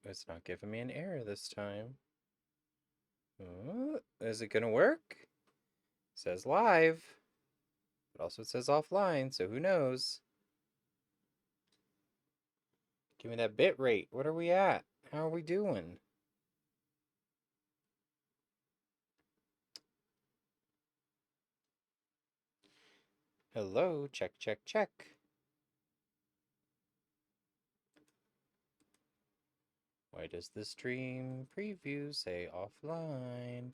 It's not giving me an error this time. Is it gonna work? It says live, but also it says offline, so who knows? Give me that bit rate. What are we at? How are we doing? Hello, check, check, check. Why does the stream preview say offline?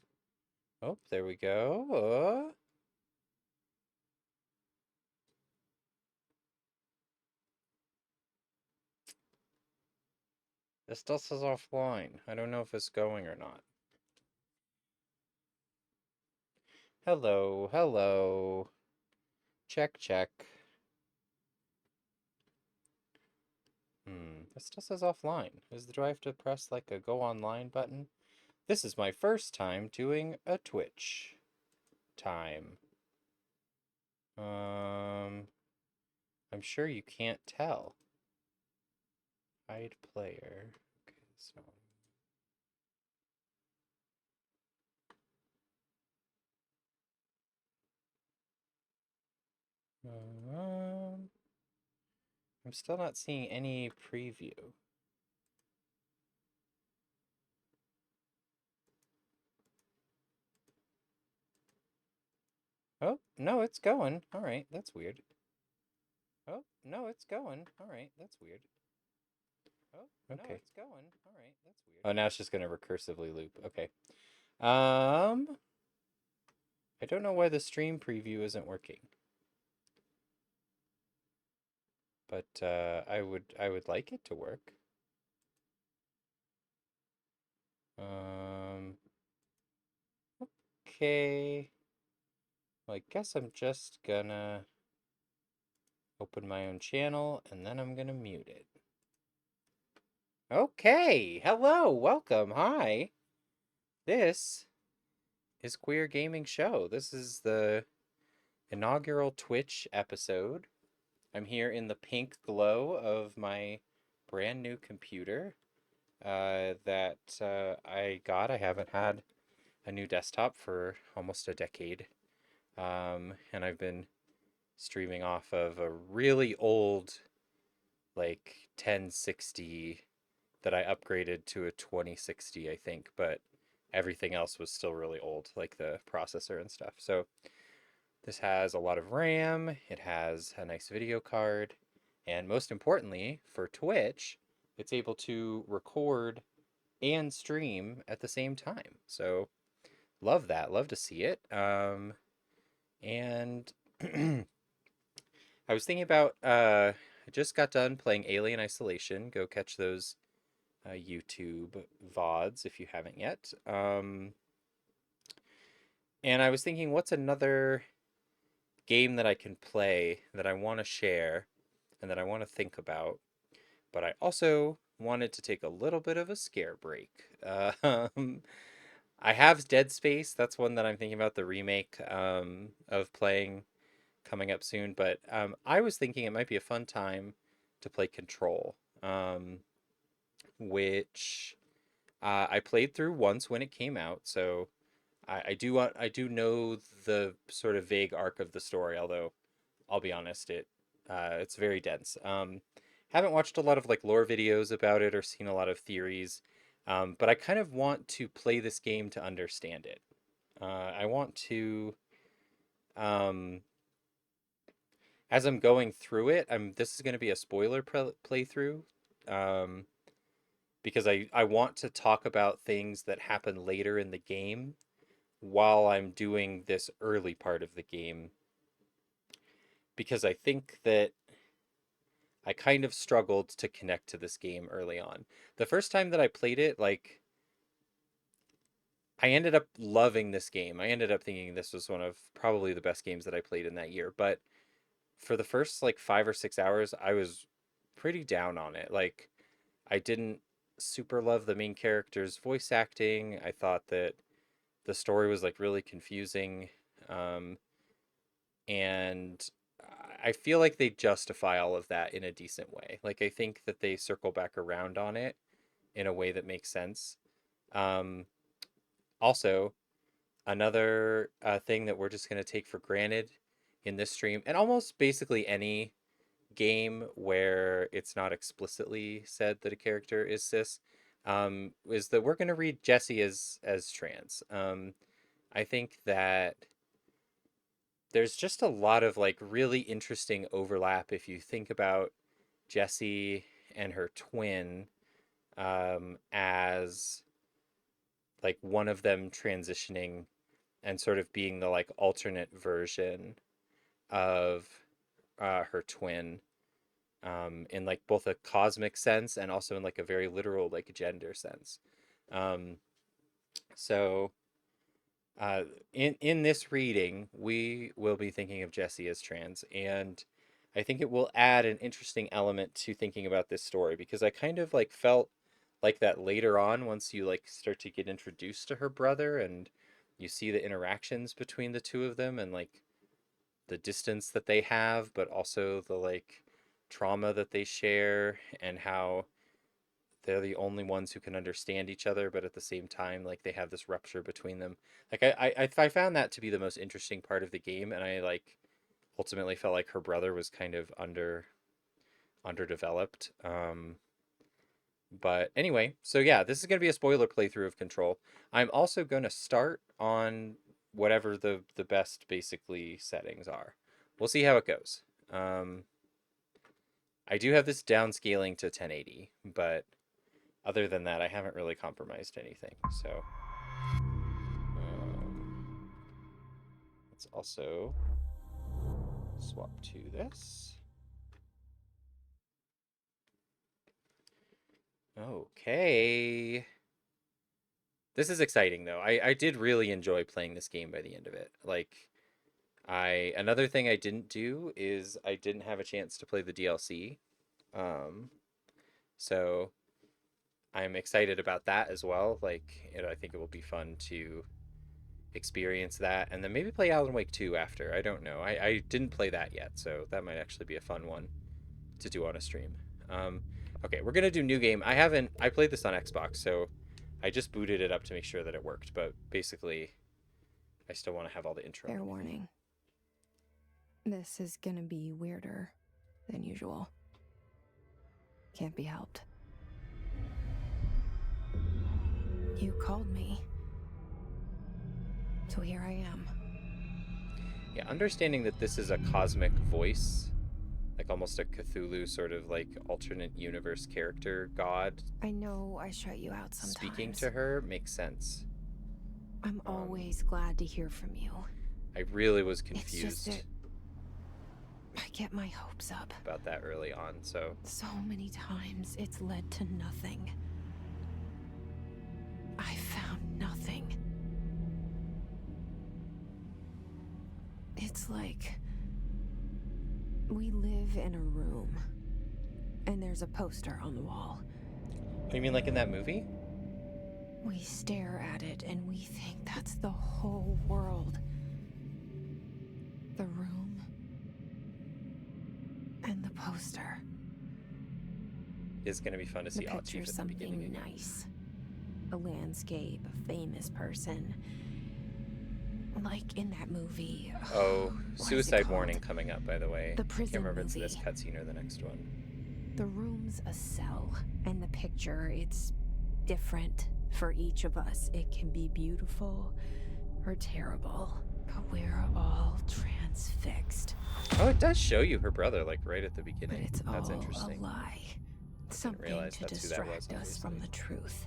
Oh, there we go. This still says offline. I don't know if it's going or not. Hello, hello. Check, check. It still says offline. Do I have to press like a go online button? This is my first time doing a Twitch time. I'm sure you can't tell. Hide player. Okay, so. I'm still not seeing any preview. Oh, no, it's going. All right, that's weird. Oh, no, it's going. All right, that's weird. Oh, okay. No, it's going. All right, that's weird. Oh, now it's just going to recursively loop. Okay. I don't know why the stream preview isn't working. But I would like it to work. Okay. Well, I guess I'm just gonna open my own channel and then I'm gonna mute it. Okay, hello, welcome, hi. This is Queer Gaming Show. This is the inaugural Twitch episode. I'm here in the pink glow of my brand new computer that I got. I haven't had a new desktop for almost a decade. And I've been streaming off of a really old, like 1060 that I upgraded to a 2060, I think, but everything else was still really old, like the processor and stuff. So this has a lot of RAM, it has a nice video card, and most importantly, for Twitch, it's able to record and stream at the same time. So love that, love to see it. And I was thinking about I just got done playing Alien Isolation. Go catch those YouTube VODs if you haven't yet. And I was thinking, what's another game that I can play that I want to share and that I want to think about, but I also wanted to take a little bit of a scare break. I have Dead Space. That's one that I'm thinking about the remake of playing coming up soon. But I was thinking it might be a fun time to play Control, which I played through once when it came out. So I do know the sort of vague arc of the story. Although I'll be honest, it's very dense. Haven't watched a lot of like lore videos about it or seen a lot of theories. But I kind of want to play this game to understand it. I want to um, as I'm going through it, this is going to be a spoiler playthrough um, because I want to talk about things that happen later in the game while I'm doing this early part of the game because I think that I kind of struggled to connect to this game early on. The first time that I played it, like I ended up loving this game. I ended up thinking this was one of probably the best games that I played in that year, but for the first like 5 or 6 hours, I was pretty down on it. Like, I didn't super love the main character's voice acting. I thought that the story was like really confusing. Um, and I feel like they justify all of that in a decent way. Like, I think that they circle back around on it in a way that makes sense. Um, Also, another thing that we're just going to take for granted in this stream, and almost basically any game where it's not explicitly said that a character is cis, is that we're going to read Jesse as trans. I think that there's just a lot of like really interesting overlap if you think about Jesse and her twin as like one of them transitioning and sort of being the like alternate version of her twin, in like both a cosmic sense and also in like a very literal like gender sense. Um, so in this reading, we will be thinking of Jesse as trans, and I think it will add an interesting element to thinking about this story because I kind of like felt like that later on once you like start to get introduced to her brother and you see the interactions between the two of them and like the distance that they have, but also the like trauma that they share and how they're the only ones who can understand each other, but at the same time, like they have this rupture between them. Like I found that to be the most interesting part of the game, and I like ultimately felt like her brother was kind of underdeveloped. But anyway, so yeah, this is going to be a spoiler playthrough of Control. I'm also going to start on whatever the best basically settings are. We'll see how it goes. I do have this downscaling to 1080, but other than that, I haven't really compromised anything. So let's also swap to this. Okay. This is exciting though. I did really enjoy playing this game by the end of it. Like another thing I didn't do is I didn't have a chance to play the DLC. Um so I'm excited about that as well. Like, I think it will be fun to experience that and then maybe play Alan Wake 2 after. I don't know. I didn't play that yet, so that might actually be a fun one to do on a stream. Okay, we're gonna do new game. I played this on Xbox, so I just booted it up to make sure that it worked, but basically I still want to have all the intro. Fair warning. This is gonna be weirder than usual. Can't be helped. You called me. So here I am. Yeah, understanding that this is a cosmic voice, like almost a Cthulhu sort of like alternate universe character god. I know I shut you out sometimes. Speaking to her makes sense. I'm always glad to hear from you. I really was confused. It's just that I get my hopes up about that early on, so many times it's led to nothing. I found nothing. It's like we live in a room and there's a poster on the wall. You mean like in that movie? We stare at it and we think that's the whole world. The room and the poster. It's gonna be fun to see the picture's something nice. A landscape, a famous person. Like in that movie. Oh, suicide warning coming up, by the way. The prison I can't remember if it's movie. this cutscene or the next one. The room's a cell, and the picture, it's different for each of us. It can be beautiful or terrible, but we're all transfixed. Oh, it does show you her brother, like right at the beginning. But it's That's all interesting. a lie. Something to distract us from the truth.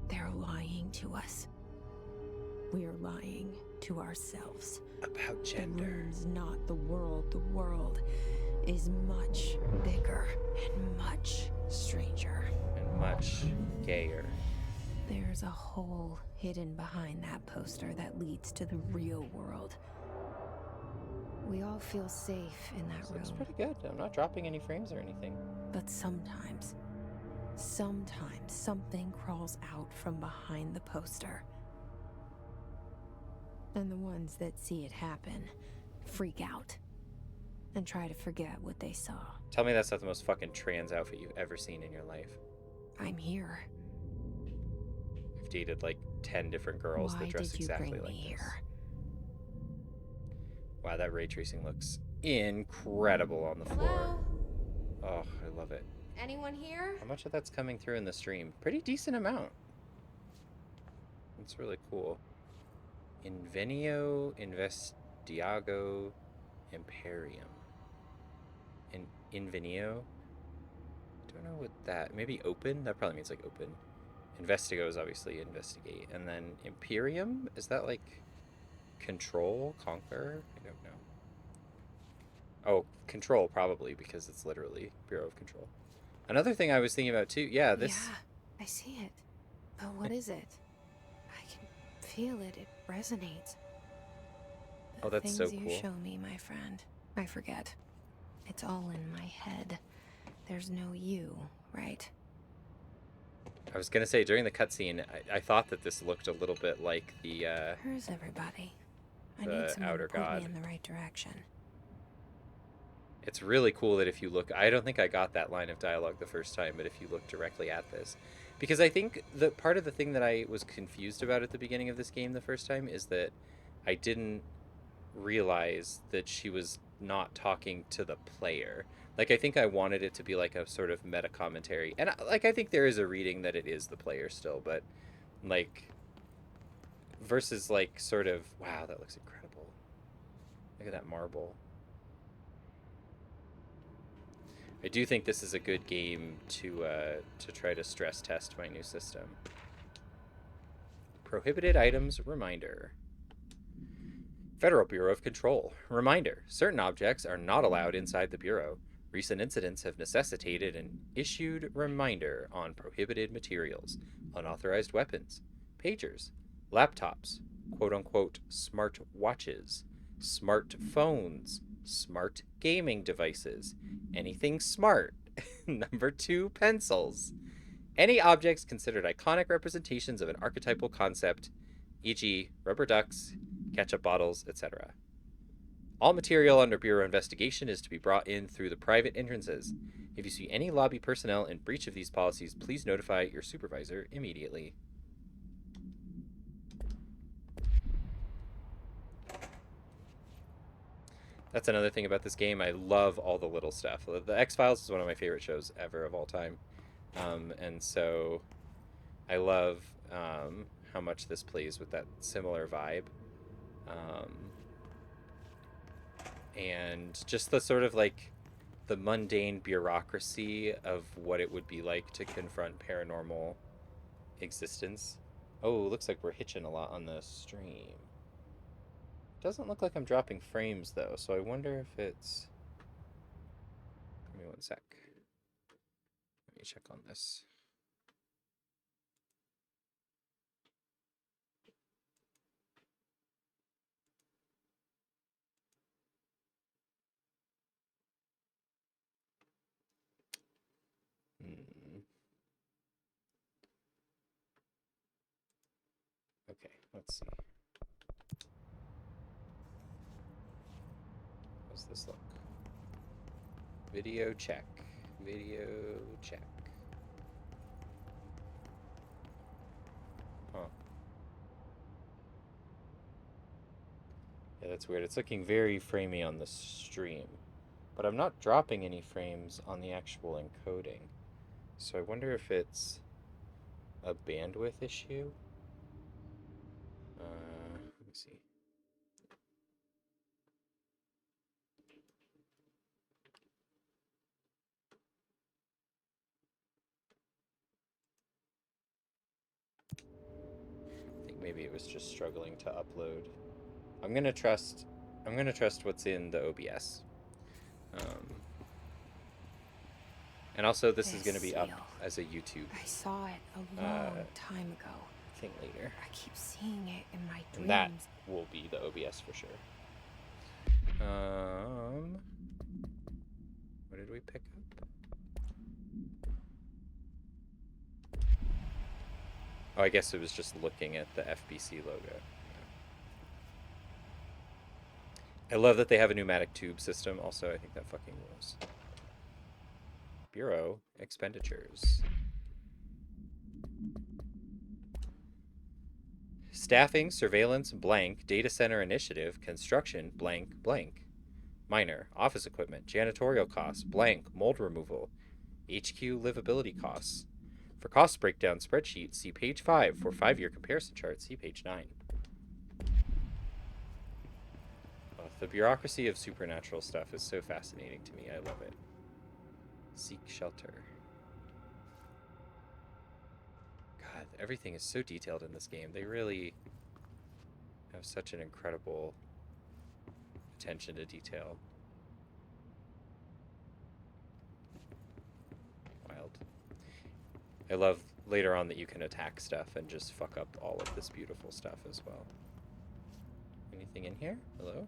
They're lying to us. We're lying to ourselves. About gender. The room's not the world. The world is much bigger and much stranger. And much gayer. There's a hole hidden behind that poster that leads to the real world. We all feel safe in that room. Looks pretty good. I'm not dropping any frames or anything. But sometimes something crawls out from behind the poster. And the ones that see it happen freak out and try to forget what they saw. Tell me that's not the most fucking trans outfit you've ever seen in your life. I'm here. I've dated like 10 different girls that Why dress did you exactly bring me like this. here? Wow, that ray tracing looks incredible on the floor. Oh, I love it. Anyone here? How much of that's coming through in the stream? Pretty decent amount. That's really cool. Invenio Investigago Imperium. Invenio? Don't know what that... Maybe open? That probably means like open. Investigo is obviously investigate. And then Imperium? Is that like control? Conquer? I don't know. Oh, control probably, because it's literally Bureau of Control. Another thing I was thinking about too, yeah, this... Yeah, I see it. But what is it? I can feel it. It resonates. Oh, The that's things so you cool. show me, my friend, I forget. It's all in my head. There's no you, right? I was gonna say, during the cutscene, I thought that this looked a little bit like the Where's everybody? I need the someone Outer to point God. me in the right direction. It's really cool that if you look... I don't think I got that line of dialogue the first time, but if you look directly at this... Because I think the part of the thing that I was confused about at the beginning of this game the first time is that I didn't realize that she was not talking to the player. Like, I think I wanted it to be like a sort of meta commentary. And, like, I think there is a reading that it is the player still, but, like... Versus, like, sort of... Wow, that looks incredible. Look at that marble. I do think this is a good game to try to stress test my new system. Prohibited items reminder. Federal Bureau of Control. Reminder. Certain objects are not allowed inside the Bureau. Recent incidents have necessitated an issued reminder on prohibited materials, unauthorized weapons, pagers, laptops, quote-unquote smart watches, smartphones, smart gaming devices, anything smart. Number 2, pencils. Any objects considered iconic representations of an archetypal concept, e.g., rubber ducks, ketchup bottles, etc. All material under Bureau investigation is to be brought in through the private entrances. If you see any lobby personnel in breach of these policies, please notify your supervisor immediately. That's another thing about this game. I love all the little stuff. The X-Files is one of my favorite shows ever of all time. And so I love how much this plays with that similar vibe. And just the sort of like the mundane bureaucracy of what it would be like to confront paranormal existence. Oh, looks like we're hitching a lot on the stream. Doesn't look like I'm dropping frames though, so I wonder if it's... Give me one sec. Let me check on this. Okay, let's see. How's this look? Video check. Video check. Huh. Yeah, that's weird. It's looking very framey on the stream. But I'm not dropping any frames on the actual encoding. So I wonder if it's a bandwidth issue. Let me see. I think maybe it was just struggling to upload. I'm gonna trust what's in the OBS. And also this is gonna be up as a YouTube. I saw it a long time ago. Thing later. I keep seeing it in my dreams. And that will be the OBS for sure. What did we pick up? Oh, I guess it was just looking at the FBC logo. I love that they have a pneumatic tube system. Also, I think that fucking rules. Bureau expenditures. Staffing, surveillance, blank, data center initiative, construction, blank, blank. Minor, office equipment, janitorial costs, blank, mold removal, HQ livability costs. For cost breakdown spreadsheet, see page 5. For 5-year comparison chart, see page 9. Oh, the bureaucracy of supernatural stuff is so fascinating to me. I love it. Seek shelter. God, everything is so detailed in this game. They really have such an incredible attention to detail. Wild. I love later on that you can attack stuff and just fuck up all of this beautiful stuff as well. Anything in here? Hello?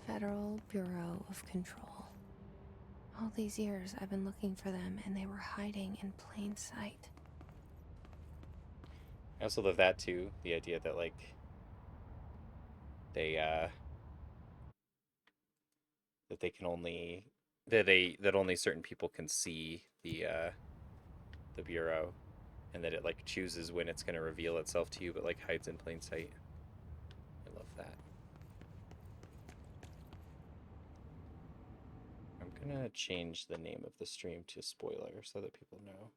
Federal Bureau of Control. All these years I've been looking for them and they were hiding in plain sight. I also love that too, the idea that like they that they can only that only certain people can see the bureau, and that it like chooses when it's going to reveal itself to you, but like hides in plain sight. I love that. I'm gonna change the name of the stream to spoiler so that people know.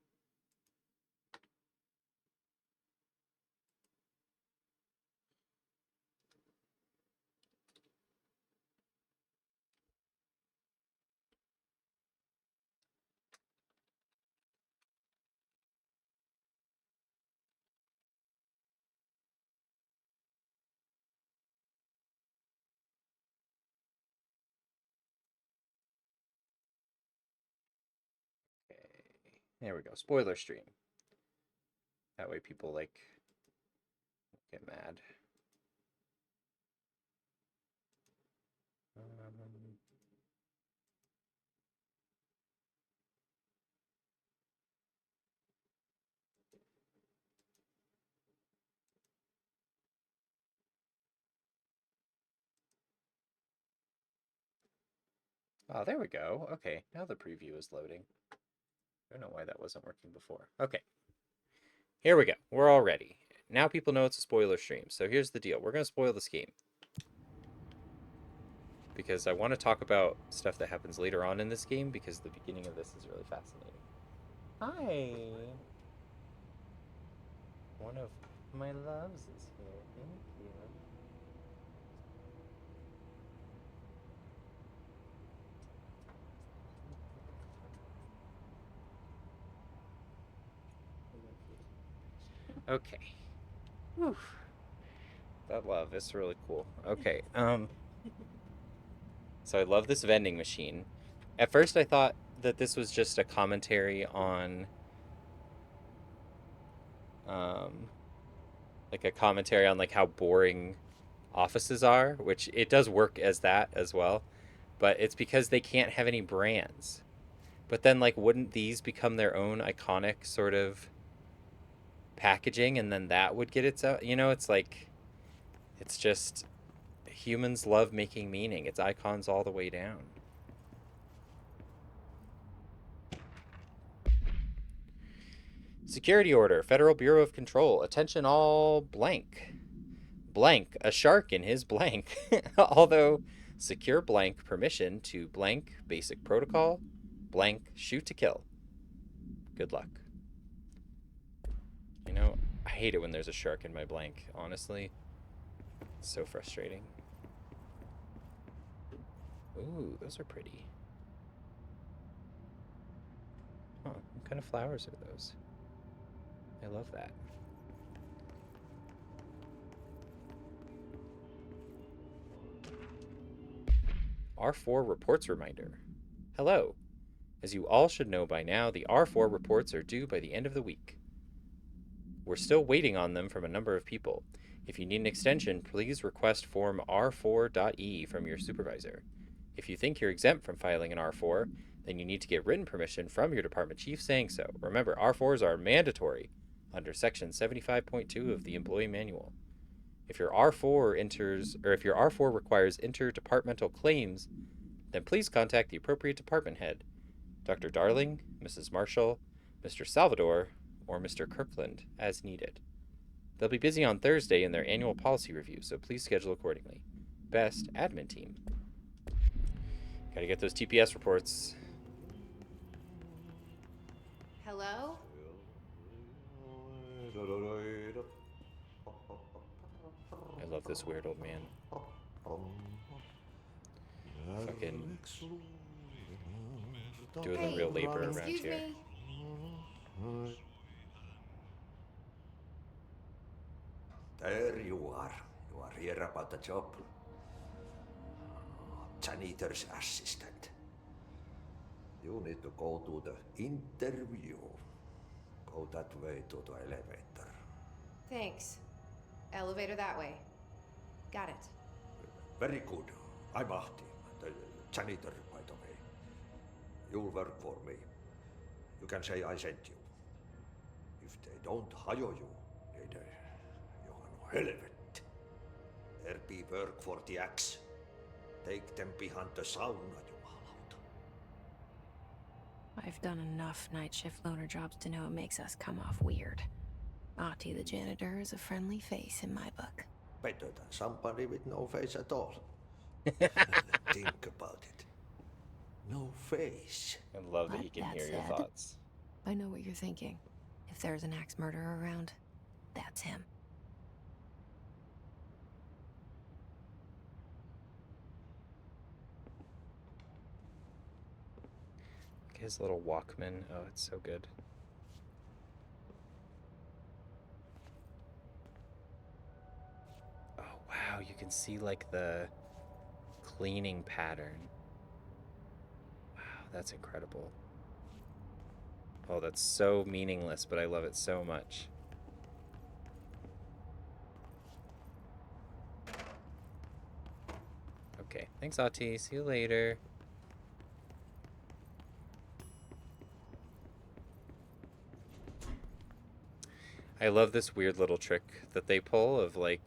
Okay, there we go. Spoiler stream. That way people like get mad. Oh, there we go. Okay, now the preview is loading. I don't know why that wasn't working before. Okay, here we go. We're all ready. Now people know it's a spoiler stream. So here's the deal. We're going to spoil this game, because I want to talk about stuff that happens later on in this game, because the beginning of this is really fascinating. Hi! One of my loves is here. Thank you. Okay. Whew. That love is really cool. Okay. So I love this vending machine. At first I thought that this was just a commentary on um like a commentary on like how boring offices are, which it does work as that as well, but it's because they can't have any brands. But then like wouldn't these become their own iconic sort of packaging, and then that would get its out, it's like it's just humans love making meaning. It's icons all the way down. Security order, Federal Bureau of Control. Attention all blank. Blank, a shark in his blank. Although secure blank permission to blank basic protocol, blank shoot to kill. Good luck. I hate it when there's a shark in my blank, honestly. It's so frustrating. Ooh, those are pretty. Huh, what kind of flowers are those? I love that. R4 reports reminder. Hello. As you all should know by now, the R4 reports are due by the end of the week. We're still waiting on them from a number of people. If you need an extension, please request form R4.E from your supervisor. If you think you're exempt from filing an R4, then you need to get written permission from your department chief saying so. Remember, R4s are mandatory under section 75.2 of the employee manual. If your R4 requires interdepartmental claims, then please contact the appropriate department head. Dr. Darling, Mrs. Marshall, Mr. Salvador, or Mr. Kirkland as needed. They'll be busy on Thursday in their annual policy review, so please schedule accordingly. Best admin team. Gotta get those TPS reports. Hello? I love this weird old man. Fucking doing the real labor around Excuse here. me. There you are. You are here about the job. Janitor's assistant. You need to go to the interview. Go that way to the elevator. Thanks. Elevator that way. Got it. Very good. I'm Ahti, the janitor, by the way. You'll work for me. You can say I sent you. If they don't hire you, then you are no helvet. There be work for the axe. Take them behind the sauna, jumalauta. I've done enough night shift loner jobs to know it makes us come off weird. Ahti the janitor is a friendly face in my book. Better than somebody with no face at all. Think about it. No face. I love that But he can that hear your said- thoughts. I know what you're thinking. If there's an axe murderer around, that's him. His little Walkman. Oh, it's so good. Oh, wow. You can see, like, the cleaning pattern. Wow, that's incredible. Oh, that's so meaningless, but I love it so much. Okay, thanks, Ati. See you later. I love this weird little trick that they pull of, like,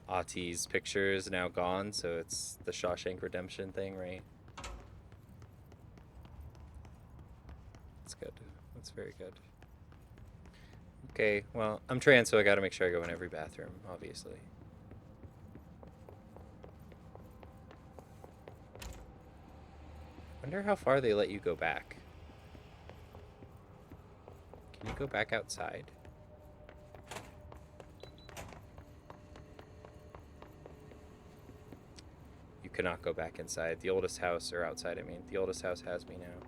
Ati's picture is now gone, so it's the Shawshank Redemption thing, right? That's good. That's very good. Okay, well, I'm trans, so I gotta make sure I go in every bathroom, obviously. Wonder how far they let you go back. Can you go back outside? You cannot go back inside. The oldest house, or outside, I mean. The oldest house has me now.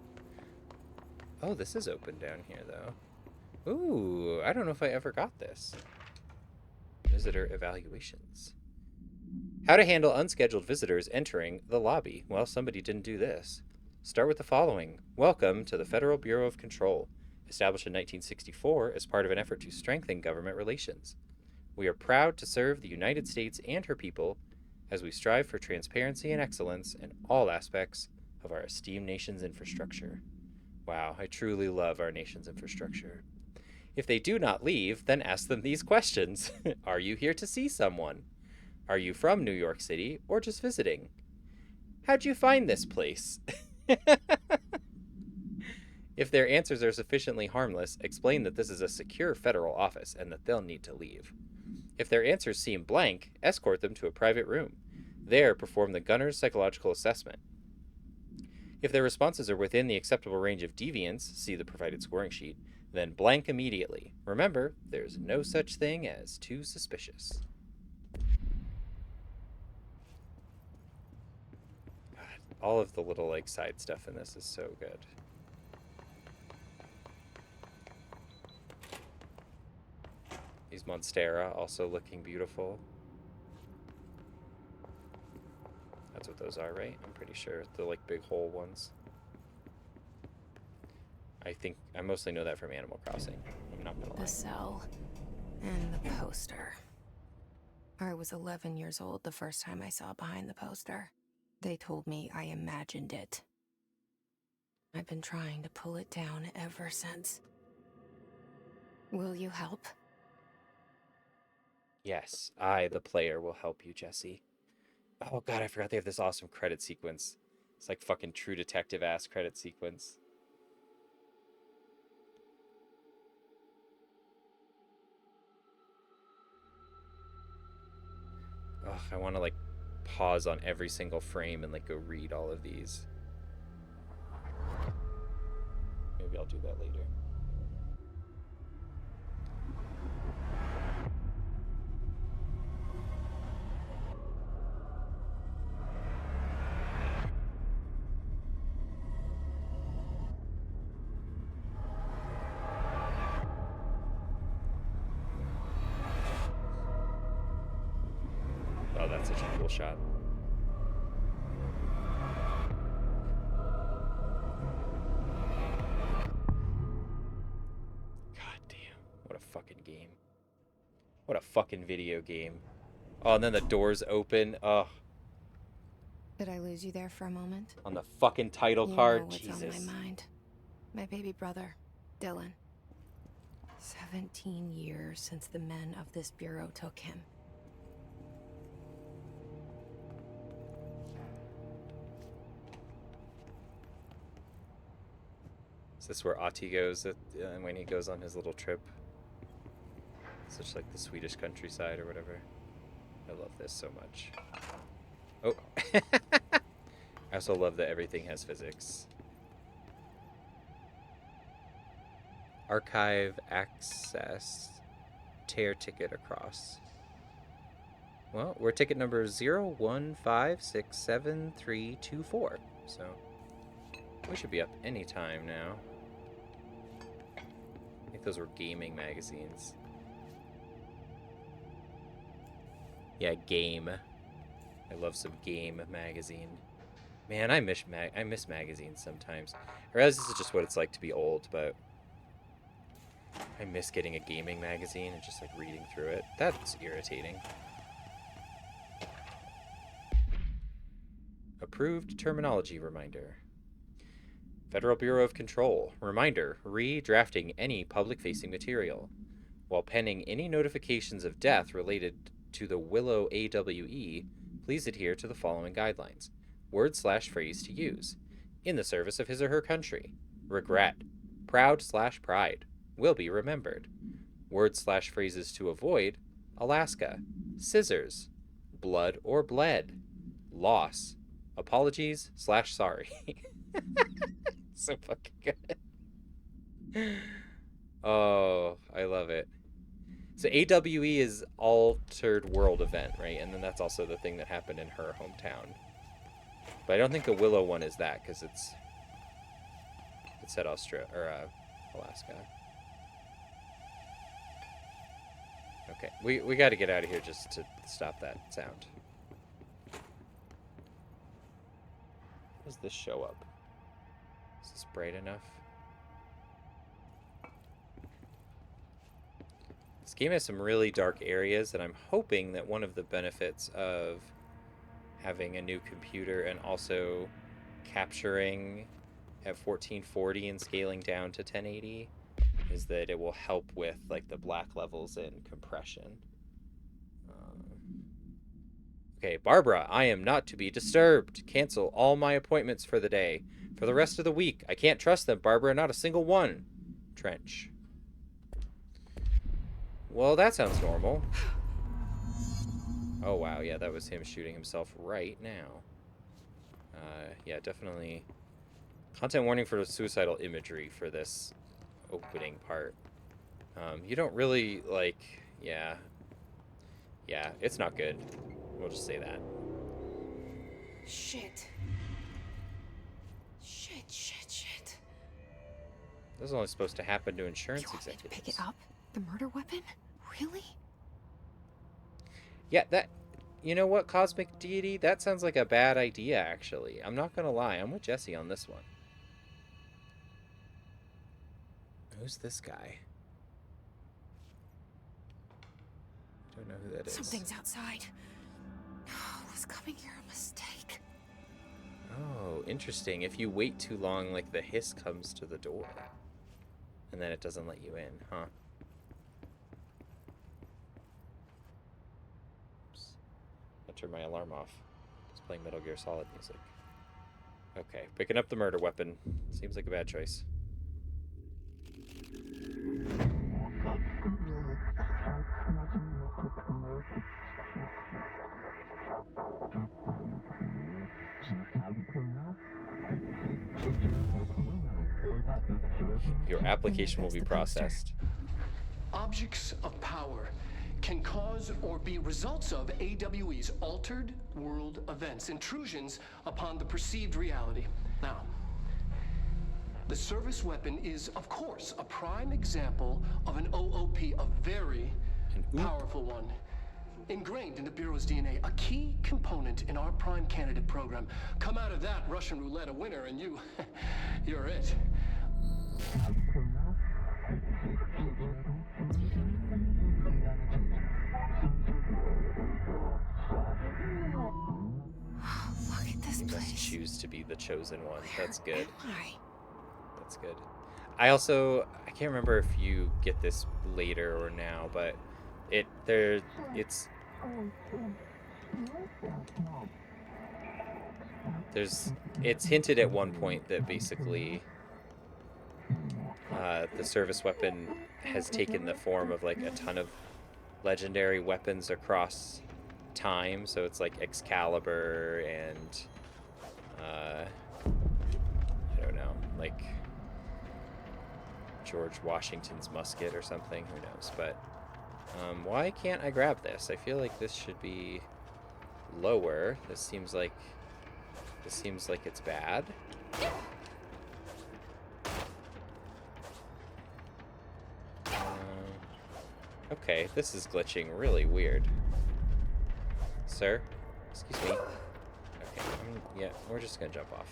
Oh, this is open down here, though. Ooh, I don't know if I ever got this. Visitor evaluations. How to handle unscheduled visitors entering the lobby. Well, somebody didn't do this. Start with the following. Welcome to the Federal Bureau of Control, established in 1964 as part of an effort to strengthen government relations. We are proud to serve the United States and her people as we strive for transparency and excellence in all aspects of our esteemed nation's infrastructure. Wow, I truly love our nation's infrastructure. If they do not leave, then ask them these questions. Are you here to see someone? Are you from New York City or just visiting? How'd you find this place? If their answers are sufficiently harmless, explain that this is a secure federal office and that they'll need to leave. If their answers seem blank, escort them to a private room. There, perform the gunner's psychological assessment. If their responses are within the acceptable range of deviance, see the provided scoring sheet, then blank immediately. Remember, there's no such thing as too suspicious. God, all of the little, like, side stuff in this is so good. These Monstera also looking beautiful. That's what those are, right? I'm pretty sure. The, like, big hole ones. I mostly know that from Animal Crossing. I'm not gonna lie. The cell and the poster. I was 11 years old the first time I saw behind the poster. They told me I imagined it. I've been trying to pull it down ever since. Will you help? Yes, I, the player, will help you, Jesse. Oh god, I forgot they have this awesome credit sequence. It's like fucking True Detective ass credit sequence. I want to like pause on every single frame and like go read all of these. Maybe I'll do that later. Oh, that's such a cool shot. God damn. What a fucking game. What a fucking video game. Oh, and then the doors open. Oh, Did I lose you there for a moment? on the fucking title You card. know what's Jesus. on my mind. My baby brother, Dylan. 17 years since the men of this bureau took him. Is this where Ati goes when he goes on his little trip? Such like the Swedish countryside or whatever. I love this so much. Oh. I also love that everything has physics. Archive access. Tear ticket across. Well, we're ticket number 01567324. So we should be up anytime now. I think those were gaming magazines. Yeah, Game. I love some Game magazine. Man, I miss magazines sometimes. I realize this is just what it's like to be old, but I miss getting a gaming magazine and just like reading through it. That's irritating. Approved terminology reminder. Federal Bureau of Control. Reminder, redrafting any public-facing material. While penning any notifications of death related to the Willow AWE, please adhere to the following guidelines. Word/phrase to use. In the service of his or her country. Regret. Proud/pride. Will be remembered. Word/phrases to avoid. Alaska. Scissors. Blood or bled. Loss. Apologies/sorry. So fucking good. Oh, I love it. So AWE is Altered World Event, right? And then that's also the thing that happened in her hometown. But I don't think the Willow one is that, because it said Australia or Alaska. Okay, we got to get out of here just to stop that sound. Does this show up? Is this bright enough? This game has some really dark areas, and I'm hoping that one of the benefits of having a new computer and also capturing at 1440 and scaling down to 1080 is that it will help with like the black levels and compression. Okay, Barbara, I am not to be disturbed. Cancel all my appointments for the day. For the rest of the week. I can't trust them, Barbara. Not a single one. Trench. Well, that sounds normal. Oh, wow. Yeah, that was him shooting himself right now. Yeah, definitely. Content warning for suicidal imagery for this opening part. You don't really, like... Yeah. Yeah, it's not good. We'll just say that. Shit. Shit. This is only supposed to happen to insurance You want me to executives. pick it up? The murder weapon? Really? Yeah, that... You know what, Cosmic Deity? That sounds like a bad idea, actually. I'm not gonna lie. I'm with Jesse on this one. Who's this guy? I don't know who that is. Something's outside. Was coming here a mistake? Oh, interesting. If you wait too long, like, the hiss comes to the door. And then it doesn't let you in, huh? Oops. I turned my alarm off. It's playing Metal Gear Solid music. Okay, picking up the murder weapon. Seems like a bad choice. Your And there application will goes be the poster. processed. Objects of power can cause or be results of AWE's altered world events, intrusions upon the perceived reality. Now, the service weapon is, of course, a prime example of an OOP, a very An oop. powerful one. Ingrained in the Bureau's DNA, a key component in our prime candidate program. Come out of that Russian roulette a winner, and you're it. Look at this You must place. choose to be the chosen one. Where That's good. am I? That's good. I can't remember if you get this later or now, but it's hinted at one point that basically the service weapon has taken the form of like a ton of legendary weapons across time. So it's like Excalibur and I don't know, like George Washington's musket or something. Who knows? But why can't I grab this? I feel like this should be lower. This seems like it's bad. Okay, this is glitching really weird. Sir? Excuse me. Okay, yeah, we're just gonna jump off.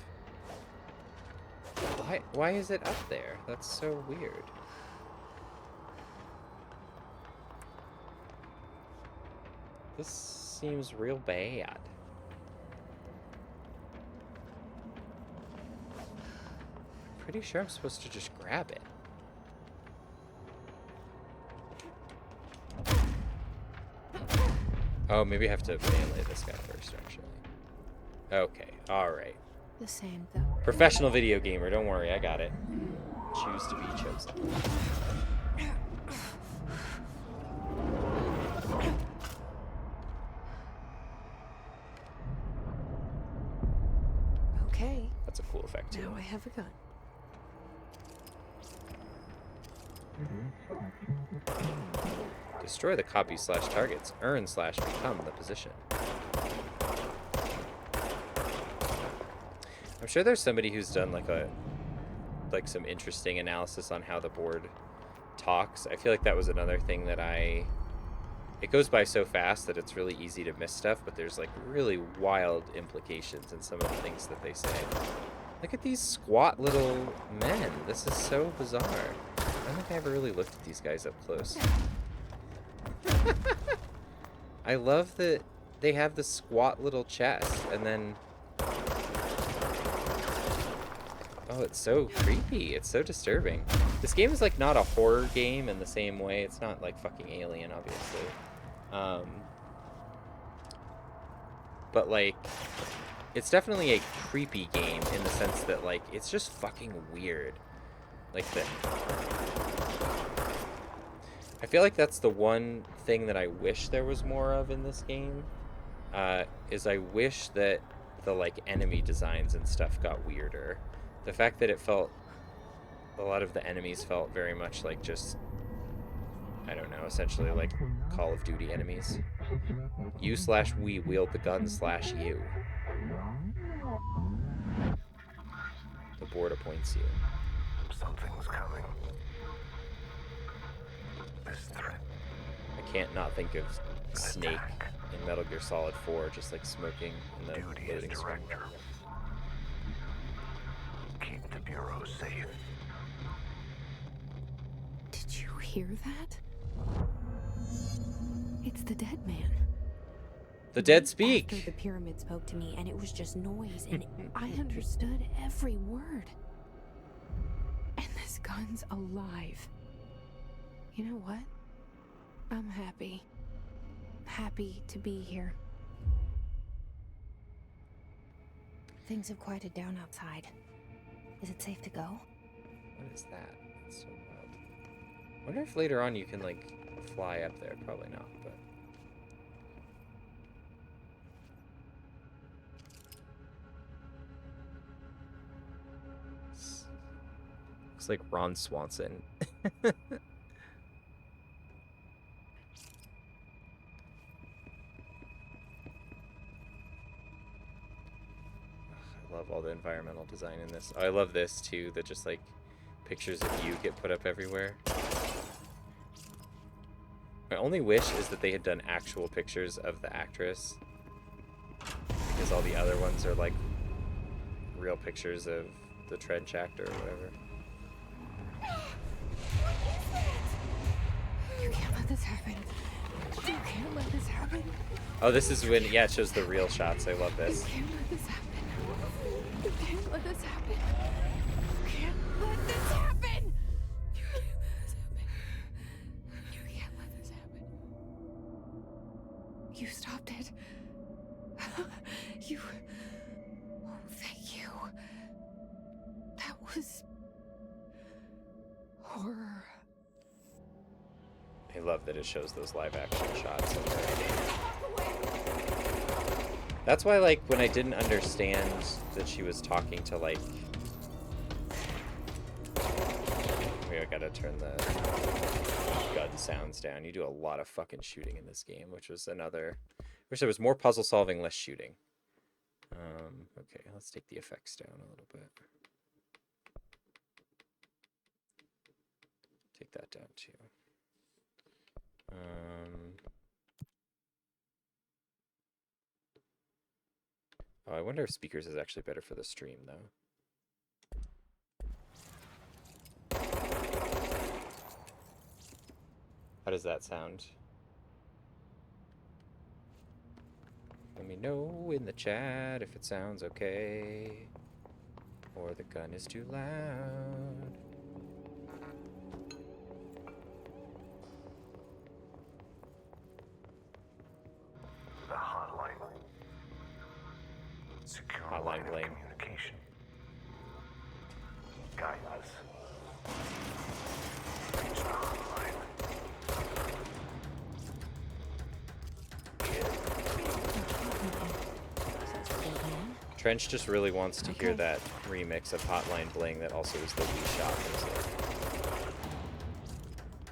Why is it up there? That's so weird. This seems real bad. I'm pretty sure I'm supposed to just grab it. Oh, maybe I have to melee this guy first, actually. Okay, alright. The same, though. Professional video gamer, don't worry, I got it. Choose to be chosen. Okay. That's a cool effect, too. Now I have a gun. Destroy the copy/targets. Earn/become the position. I'm sure there's somebody who's done like some interesting analysis on how the board talks. I feel like that was another thing that it goes by so fast that it's really easy to miss stuff, but there's like really wild implications in some of the things that they say. Look at these squat little men. This is so bizarre. I don't think I ever really looked at these guys up close. I love that they have the squat little chest, and then... Oh, it's so creepy. It's so disturbing. This game is, like, not a horror game in the same way. It's not, like, fucking Alien, obviously. But, like, it's definitely a creepy game in the sense that, like, it's just fucking weird. Like, I feel like that's the one thing that I wish there was more of in this game, is I wish that the, like, enemy designs and stuff got weirder. The fact that a lot of the enemies felt very much like just, I don't know, essentially like Call of Duty enemies. You/we wield the gun/you. The board appoints you. Something's coming. This threat. I can't not think of Snake in Metal Gear Solid 4 just like smoking in the Duty as loading screen. director. Keep the Bureau safe. Did you hear that? It's the dead man. The dead After speak! the pyramid spoke to me, and it was just noise, and I understood every word. And this gun's alive. You know what? I'm happy. Happy to be here. Things have quieted down outside. Is it safe to go? What is that? That's so wild. I wonder if later on you can, like, fly up there. Probably not, but... Looks like Ron Swanson. I love all the environmental design in this. Oh, I love this too, that just like pictures of you get put up everywhere. My only wish is that they had done actual pictures of the actress, because all the other ones are like real pictures of the trench actor or whatever. You can't let this happen. You can't let this happen. Oh, this is when, yeah, it shows the real shots. I love this. You can't let this happen. You can't let this happen. You can't let this happen. You can't let this happen. You can't let this happen. You stopped it. You... Oh, thank you. That was... horror. I love that it shows those live action shots of her. That's why, like, when I didn't understand that she was talking to, like... Maybe I gotta turn the gun sounds down. You do a lot of fucking shooting in this game, which was another... Wish there was more puzzle solving, less shooting. Okay, let's take the effects down a little bit. Take that down too. Oh, I wonder if speakers is actually better for the stream, though. How does that sound? Let me know in the chat if it sounds okay, or the gun is too loud. The hotline. Secure Hotline line of blame. communication. Guide us. Reach the hotline. Trench just really wants to hear that remix of Hotline Bling that also is the Wii Shop music.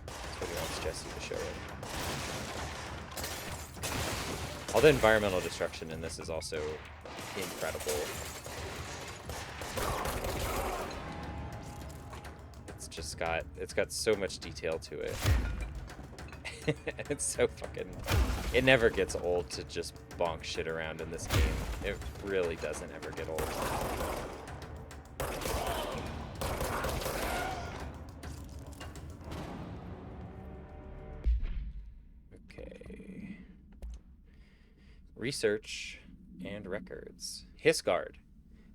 That's what he wants Jesse to show him. All the environmental destruction in this is also incredible. It's got so much detail to it. It's so fucking... It never gets old to just bonk shit around in this game. It really doesn't ever get old. Okay. Research and records. Hiss Guard.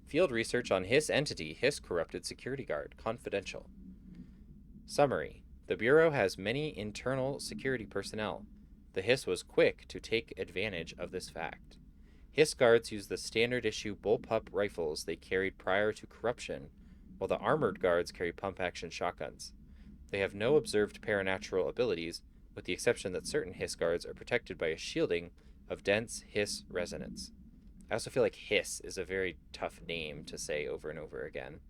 Field research on Hiss entity, Hiss corrupted security guard. Confidential. Summary. The Bureau has many internal security personnel. The Hiss was quick to take advantage of this fact. Hiss guards use the standard issue bullpup rifles they carried prior to corruption, while the armored guards carry pump-action shotguns. They have no observed paranatural abilities, with the exception that certain Hiss guards are protected by a shielding of dense Hiss resonance. I also feel like Hiss is a very tough name to say over and over again.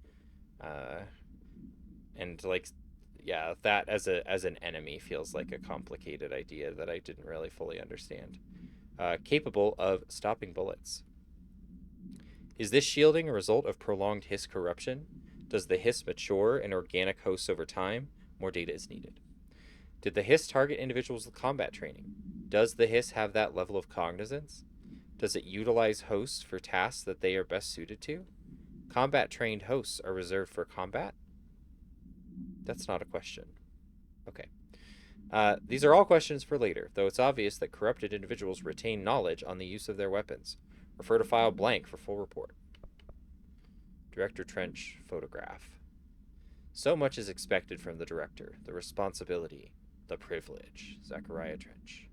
And like... Yeah, that as an enemy feels like a complicated idea that I didn't really fully understand. Capable of stopping bullets. Is this shielding a result of prolonged Hiss corruption? Does the Hiss mature in organic hosts over time? More data is needed. Did the Hiss target individuals with combat training? Does the Hiss have that level of cognizance? Does it utilize hosts for tasks that they are best suited to? Combat-trained hosts are reserved for combat? That's not a question. Okay. These are all questions for later, though it's obvious that corrupted individuals retain knowledge on the use of their weapons. Refer to file blank for full report. Director Trench photograph. So much is expected from the director. The responsibility, the privilege. Zachariah Trench.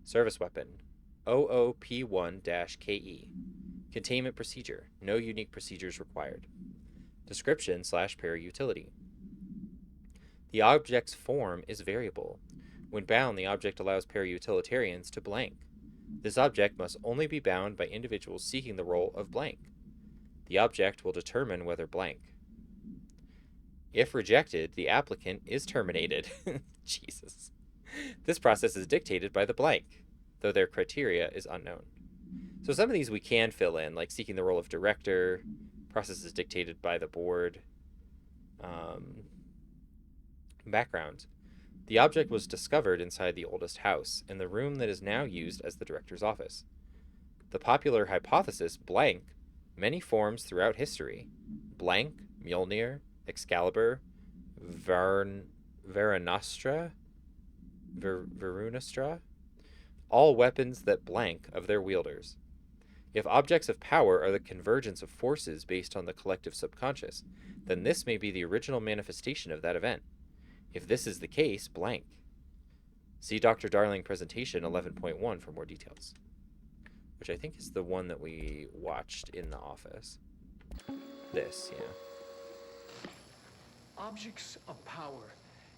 Service weapon. OOP1-KE. Containment procedure. No unique procedures required. Description / para-utility. The object's form is variable. When bound, the object allows para-utilitarians to blank. This object must only be bound by individuals seeking the role of blank. The object will determine whether blank. If rejected, the applicant is terminated. Jesus. This process is dictated by the blank, though their criteria is unknown. So some of these we can fill in, like seeking the role of director. Process is dictated by the board. Background. The object was discovered inside the oldest house, in the room that is now used as the director's office. The popular hypothesis, blank, many forms throughout history. Blank, Mjolnir, Excalibur, Varunastra, all weapons that blank of their wielders. If objects of power are the convergence of forces based on the collective subconscious, then this may be the original manifestation of that event. If this is the case, blank. See Dr. Darling presentation 11.1 for more details. Which I think is the one that we watched in the office. This, yeah. Objects of power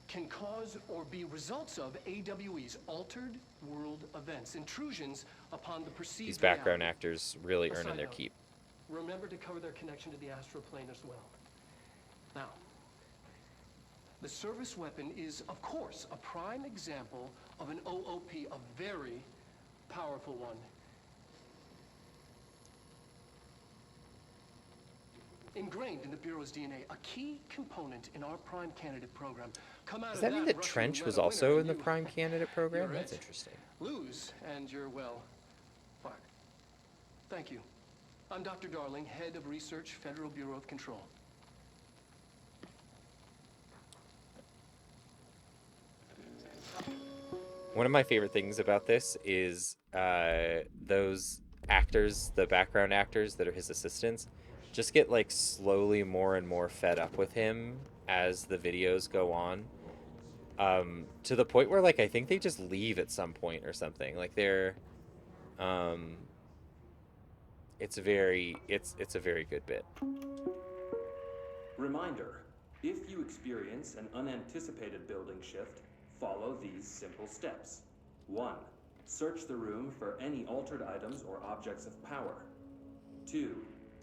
can cause or be results of AWE's altered world events, intrusions upon the perceived These background reality. actors really earning their Aside keep. Remember to cover their connection to the astral plane as well. Now, the service weapon is, of course, a prime example of an OOP, a very powerful one. Ingrained in the Bureau's DNA, a key component in our prime candidate program. Come out Does of that mean that Russian Trench was roulette also winner in the and you- Prime Candidate program? You're That's it. interesting. Lose, and you're, well, fucked. Thank you. I'm Dr. Darling, Head of Research, Federal Bureau of Control. One of my favorite things about this is those actors, the background actors that are his assistants, just get like slowly more and more fed up with him as the videos go on. To the point where like I think they just leave at some point or something. Like they're it's a very good bit. Reminder, if you experience an unanticipated building shift, follow these simple steps. 1. Search the room for any altered items or objects of power. 2.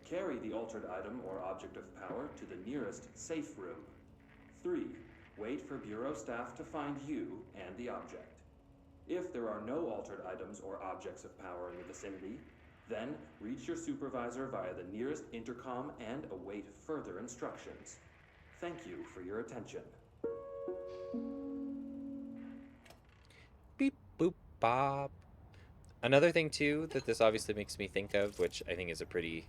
Carry the altered item or object of power to the nearest safe room. 3. Wait for Bureau staff to find you and the object. If there are no altered items or objects of power in the vicinity, then reach your supervisor via the nearest intercom and await further instructions. Thank you for your attention. Beep boop bop. Another thing too that this obviously makes me think of, which I think is a pretty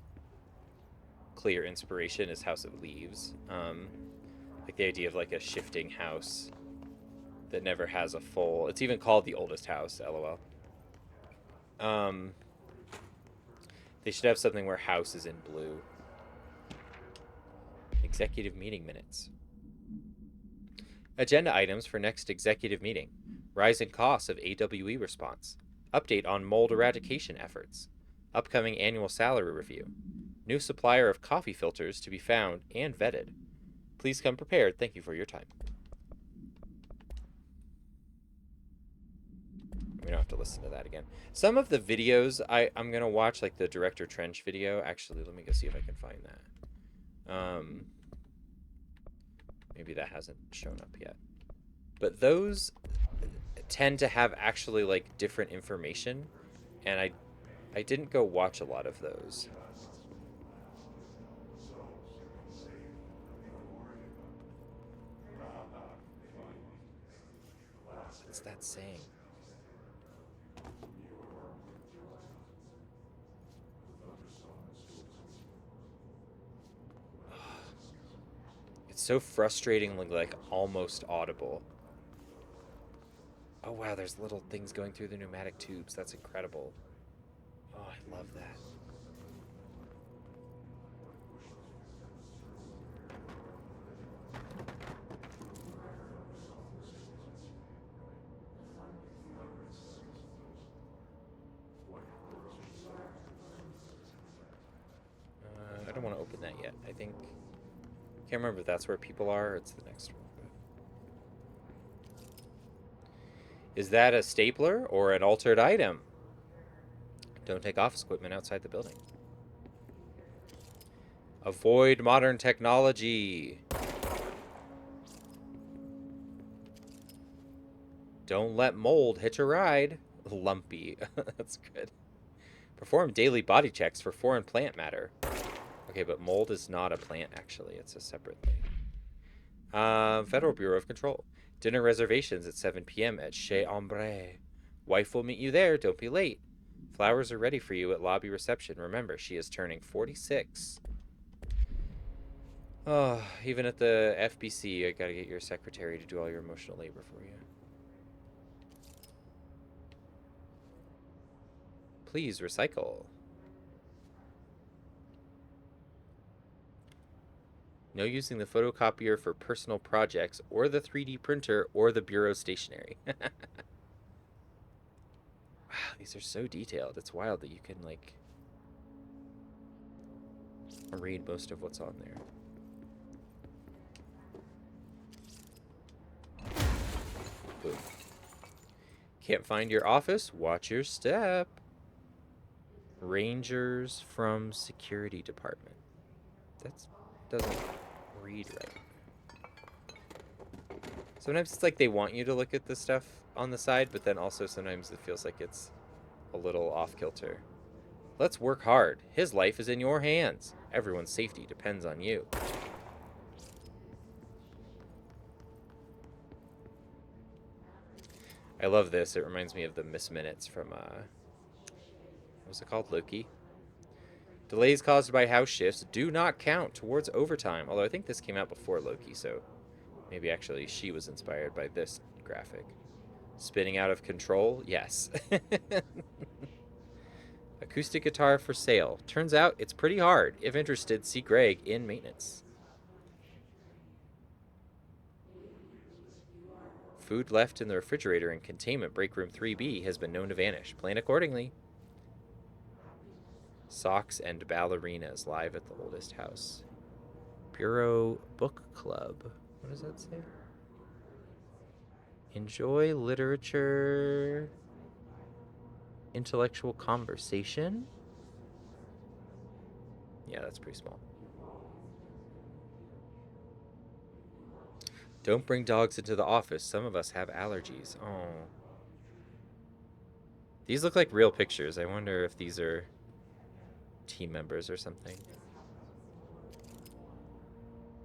clear inspiration, is House of Leaves. Like the idea of like a shifting house that never has a full. It's even called the oldest house. LOL. They should have something where house is in blue. Executive meeting minutes. Agenda items for next executive meeting. Rise in costs of AWE response. Update on mold eradication efforts. Upcoming annual salary review. New supplier of coffee filters to be found and vetted. Please come prepared. Thank you for your time. We don't have to listen to that again. Some of the videos I'm going to watch, like the Director Trench video. Actually, let me go see if I can find that. Maybe that hasn't shown up yet. But those tend to have actually like different information, and I didn't go watch a lot of those. What's that saying? It's so frustratingly like almost audible. Oh wow, there's little things going through the pneumatic tubes. That's incredible. Oh, I love that. I don't want to open that yet. I think... Can't remember if that's where people are or it's the next one. Is that a stapler or an altered item? Don't take office equipment outside the building. Avoid modern technology. Don't let mold hitch a ride. Lumpy. That's good. Perform daily body checks for foreign plant matter. Okay, but mold is not a plant, actually. It's a separate thing. Federal Bureau of Control. Dinner reservations at 7 p.m. at Chez Ombre. Wife will meet you there. Don't be late. Flowers are ready for you at lobby reception. Remember, she is turning 46. Oh, even at the FBC, I gotta get your secretary to do all your emotional labor for you. Please recycle. No using the photocopier for personal projects, or the 3D printer, or the bureau stationery. Wow, these are so detailed. It's wild that you can, like, read most of what's on there. Boom. Can't find your office? Watch your step. Rangers from security department. That doesn't read right. Sometimes it's like they want you to look at the stuff on the side, but then also sometimes it feels like it's a little off kilter. Let's work hard. His life is in your hands. Everyone's safety depends on you. I love this. It reminds me of the Miss Minutes from, what was it called? Loki. Delays caused by house shifts do not count towards overtime. Although I think this came out before Loki, so maybe actually she was inspired by this graphic. Spinning out of control? Yes. Acoustic guitar for sale. Turns out it's pretty hard. If interested, see Greg in maintenance. Food left in the refrigerator in containment break room 3B has been known to vanish. Plan accordingly. Socks and ballerinas live at the oldest house. Bureau Book Club. What does that say? Enjoy literature. Intellectual conversation. Yeah, that's pretty small. Don't bring dogs into the office. Some of us have allergies. Oh. These look like real pictures. I wonder if these are team members or something.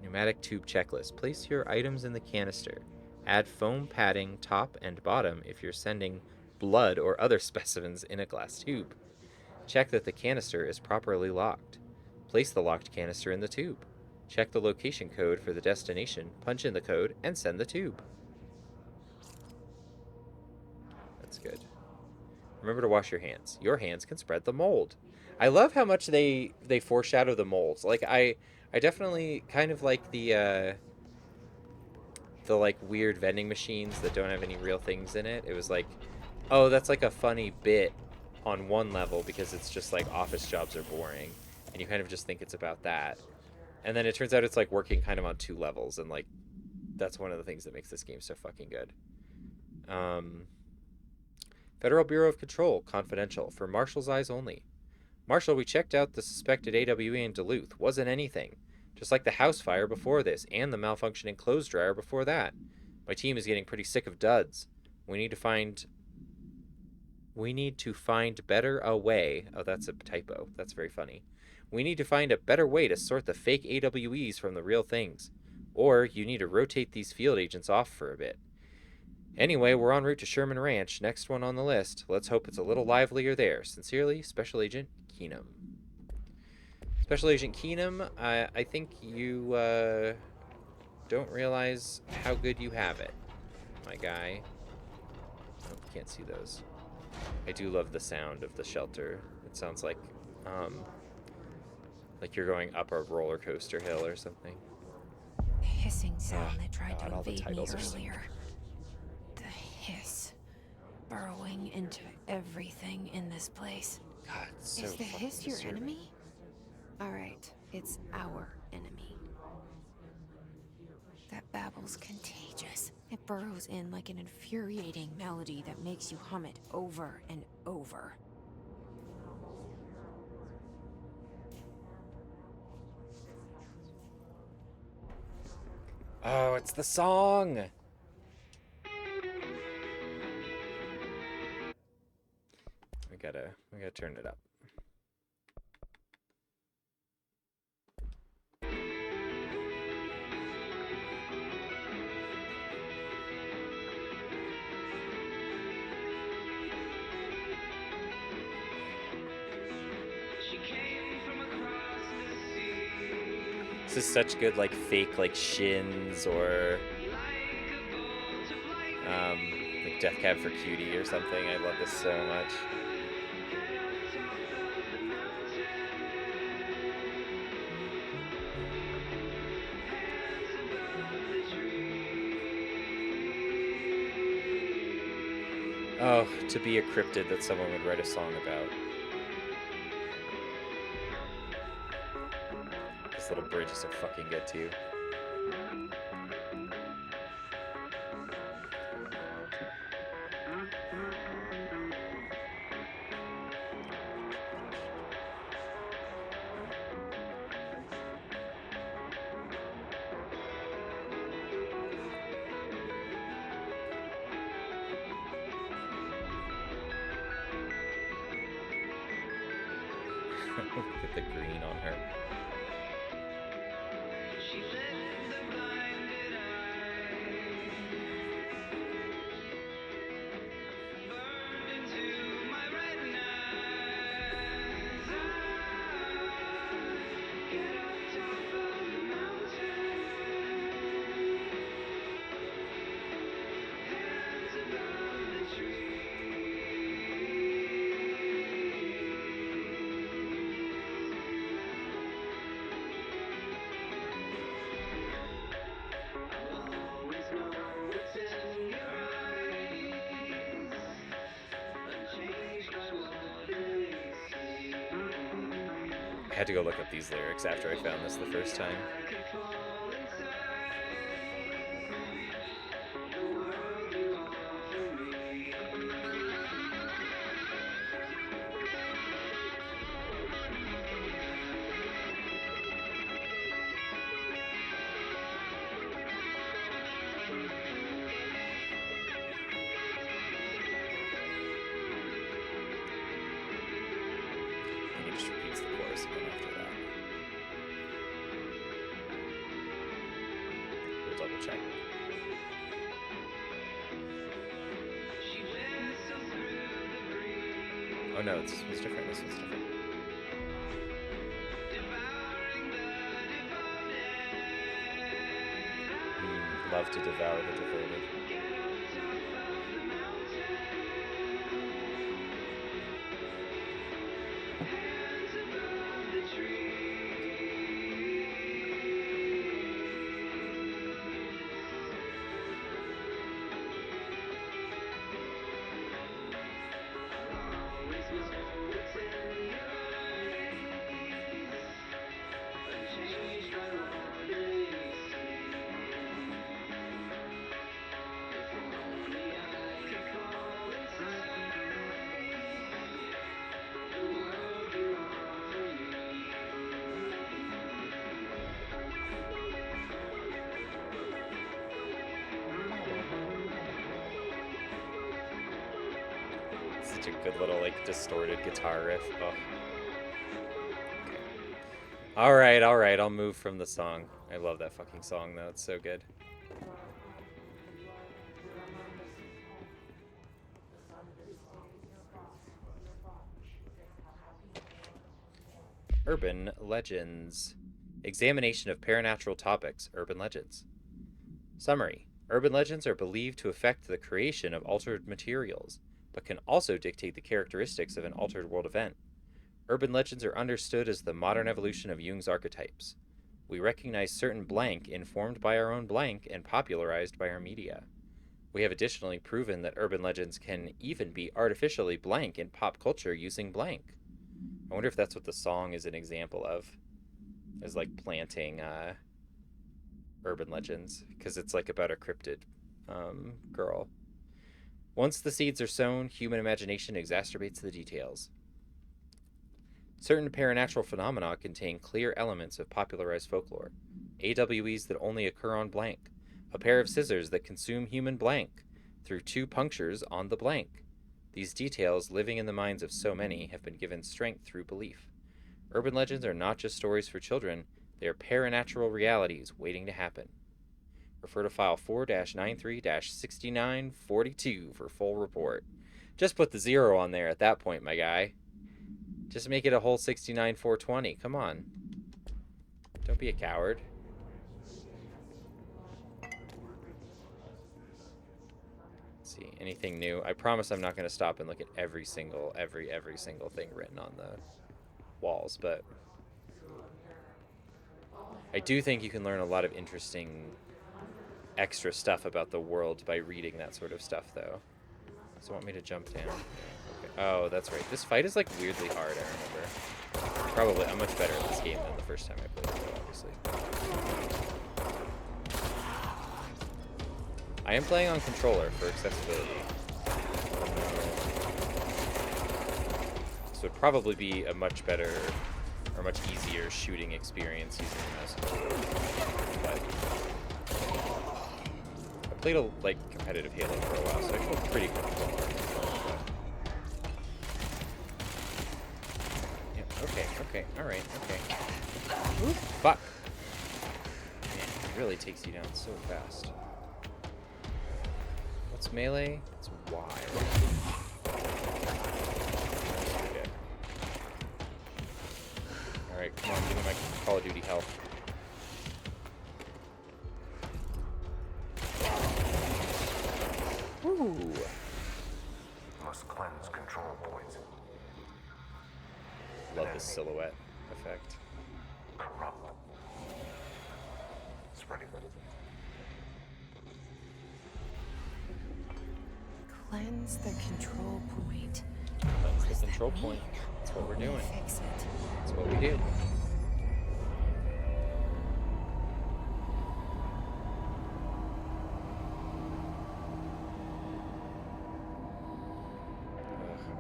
Pneumatic tube checklist. Place your items in the canister. Add foam padding top and bottom if you're sending blood or other specimens in a glass tube. Check that the canister is properly locked. Place the locked canister in the tube. Check the location code for the destination, punch in the code, and send the tube. That's good. Remember to wash your hands. Your hands can spread the mold. I love how much they foreshadow the molds. Like, I definitely kind of like the like weird vending machines that don't have any real things in it. It was like, oh, that's like a funny bit on one level because it's just like office jobs are boring, and you kind of just think it's about that. And then it turns out it's like working kind of on two levels, and like that's one of the things that makes this game so fucking good. Federal Bureau of Control, confidential, for Marshall's eyes only. Marshall, we checked out the suspected AWE in Duluth. Wasn't anything. Just like the house fire before this, and the malfunctioning clothes dryer before that. My team is getting pretty sick of duds. We need to find better a way. Oh, that's a typo. That's very funny. We need to find a better way to sort the fake AWEs from the real things. Or you need to rotate these field agents off for a bit. Anyway, we're en route to Sherman Ranch, next one on the list. Let's hope it's a little livelier there. Sincerely, Special Agent Keenum. Special Agent Keenum, I think you don't realize how good you have it, my guy. Oh, can't see those. I do love the sound of the shelter. It sounds like you're going up a roller coaster hill or something. The hissing sound that tried God, to all the evade me titles are so earlier. The hiss. Burrowing into everything in this place. God, it's so Is the fucking hiss your disturbing. enemy? Alright, it's our enemy. That babble's contagious. It burrows in like an infuriating melody that makes you hum it over and over. Oh, it's the song! We gotta turn it up. This is such good, like, fake, like, shins or like Death Cab for Cutie or something. I love this so much. Oh, to be a cryptid that someone would write a song about. This little bridge is so fucking good too. Look at the green on her. I had to go look up these lyrics after I found this the first time. I think it just repeats the chorus again after that. We'll double check. Oh no, this one's different. This one's different. Love to devour the devoted. Such a good little, like, distorted guitar riff. Oh. Okay. Alright, I'll move from the song. I love that fucking song, though. It's so good. Urban Legends. Examination of paranatural topics. Urban Legends. Summary. Urban legends are believed to affect the creation of altered materials, but can also dictate the characteristics of an altered world event. Urban legends are understood as the modern evolution of Jung's archetypes. We recognize certain blank informed by our own blank and popularized by our media. We have additionally proven that urban legends can even be artificially blank in pop culture using blank. I wonder if that's what the song is an example of, is like planting urban legends, because it's like about a cryptid girl. Once the seeds are sown, human imagination exacerbates the details. Certain paranatural phenomena contain clear elements of popularized folklore. AWEs that only occur on blank, a pair of scissors that consume human blank through 2 punctures on the blank. These details, living in the minds of so many, have been given strength through belief. Urban legends are not just stories for children, they are paranatural realities waiting to happen. Refer to file 4-93-6942 for full report. Just put the 0 on there at that point, my guy. Just make it a whole 69-420. Come on. Don't be a coward. Let's see, anything new? I promise I'm not going to stop and look at every single thing written on the walls, but I do think you can learn a lot of interesting extra stuff about the world by reading that sort of stuff, though. Does it want me to jump down? Okay. Oh, that's right. This fight is like weirdly hard, I remember. Probably, I'm much better at this game than the first time I played it, though, obviously. I am playing on controller for accessibility. So it'd probably be a much better or much easier shooting experience using the mouse and keyboard. But I played a competitive Halo for a while, so I feel pretty comfortable on controller. Yeah, okay, alright, okay. Ooh, fuck! Man, it really takes you down so fast. What's melee? It's Y. Okay. Alright, come on, give me my Call of Duty health. Ooh. Must cleanse control points. Love the silhouette effect. Corrupt. Spreading them. Cleanse the control point. That's What does the that control mean? point. That's what we're doing. Fix it. That's what we do.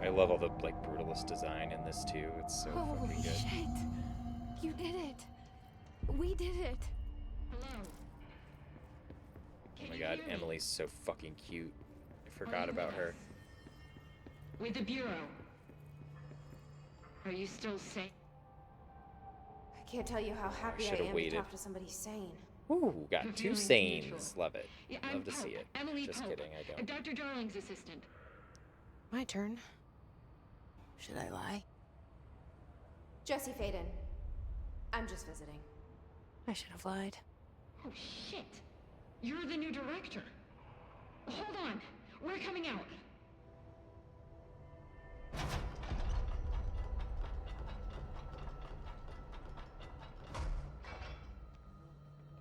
I love all the brutalist design in this too. It's so Holy fucking good. shit! You did it! We did it! Oh my god, Emily's so fucking cute. I forgot about her. With the Bureau. Are you still safe? I can't tell you how happy I should've am waited. to talk to somebody sane. Ooh, got Your 2 feelings sanes. mutual. Love it. Yeah, Love I'm to see Pope. it. Emily Just Pope, kidding, I don't. Dr. Darling's assistant. My turn. Should I lie? Jesse Fayden. I'm just visiting. I should have lied. Oh shit! You're the new director. Hold on, we're coming out.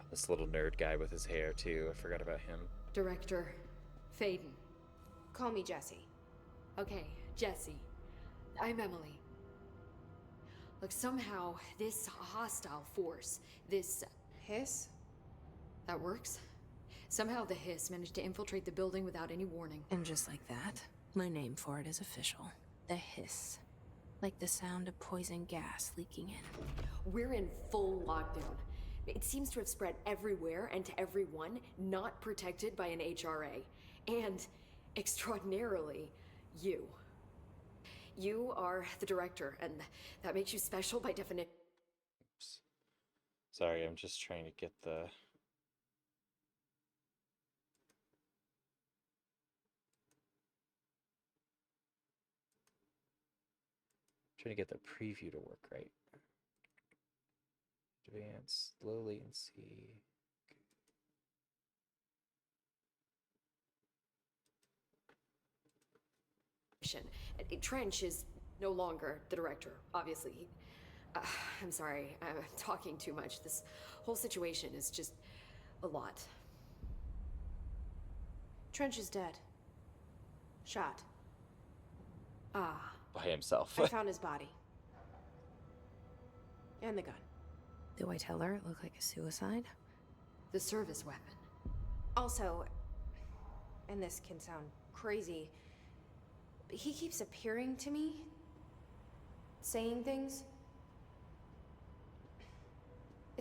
This little nerd guy with his hair too. I forgot about him. Director Fayden. Call me Jesse. Okay, Jesse. I'm Emily. Look, somehow this hostile force, this... Hiss? that works? Somehow the Hiss managed to infiltrate the building without any warning. And just like that, my name for it is official. The hiss. Like the sound of poison gas leaking in. We're in full lockdown. It seems to have spread everywhere and to everyone not protected by an HRA. And, extraordinarily, you. You are the director, and that makes you special by definition. Oops. Sorry, I'm just trying to get the... Trying to get the preview to work right. Advance, low latency. Trench is no longer the director, obviously. I'm sorry, I'm talking too much. This whole situation is just a lot. Trench is dead. Shot. Ah, By himself. I found his body. And the gun. Do I tell her it looked like a suicide? the service weapon. Also, and this can sound crazy, but he keeps appearing to me, saying things.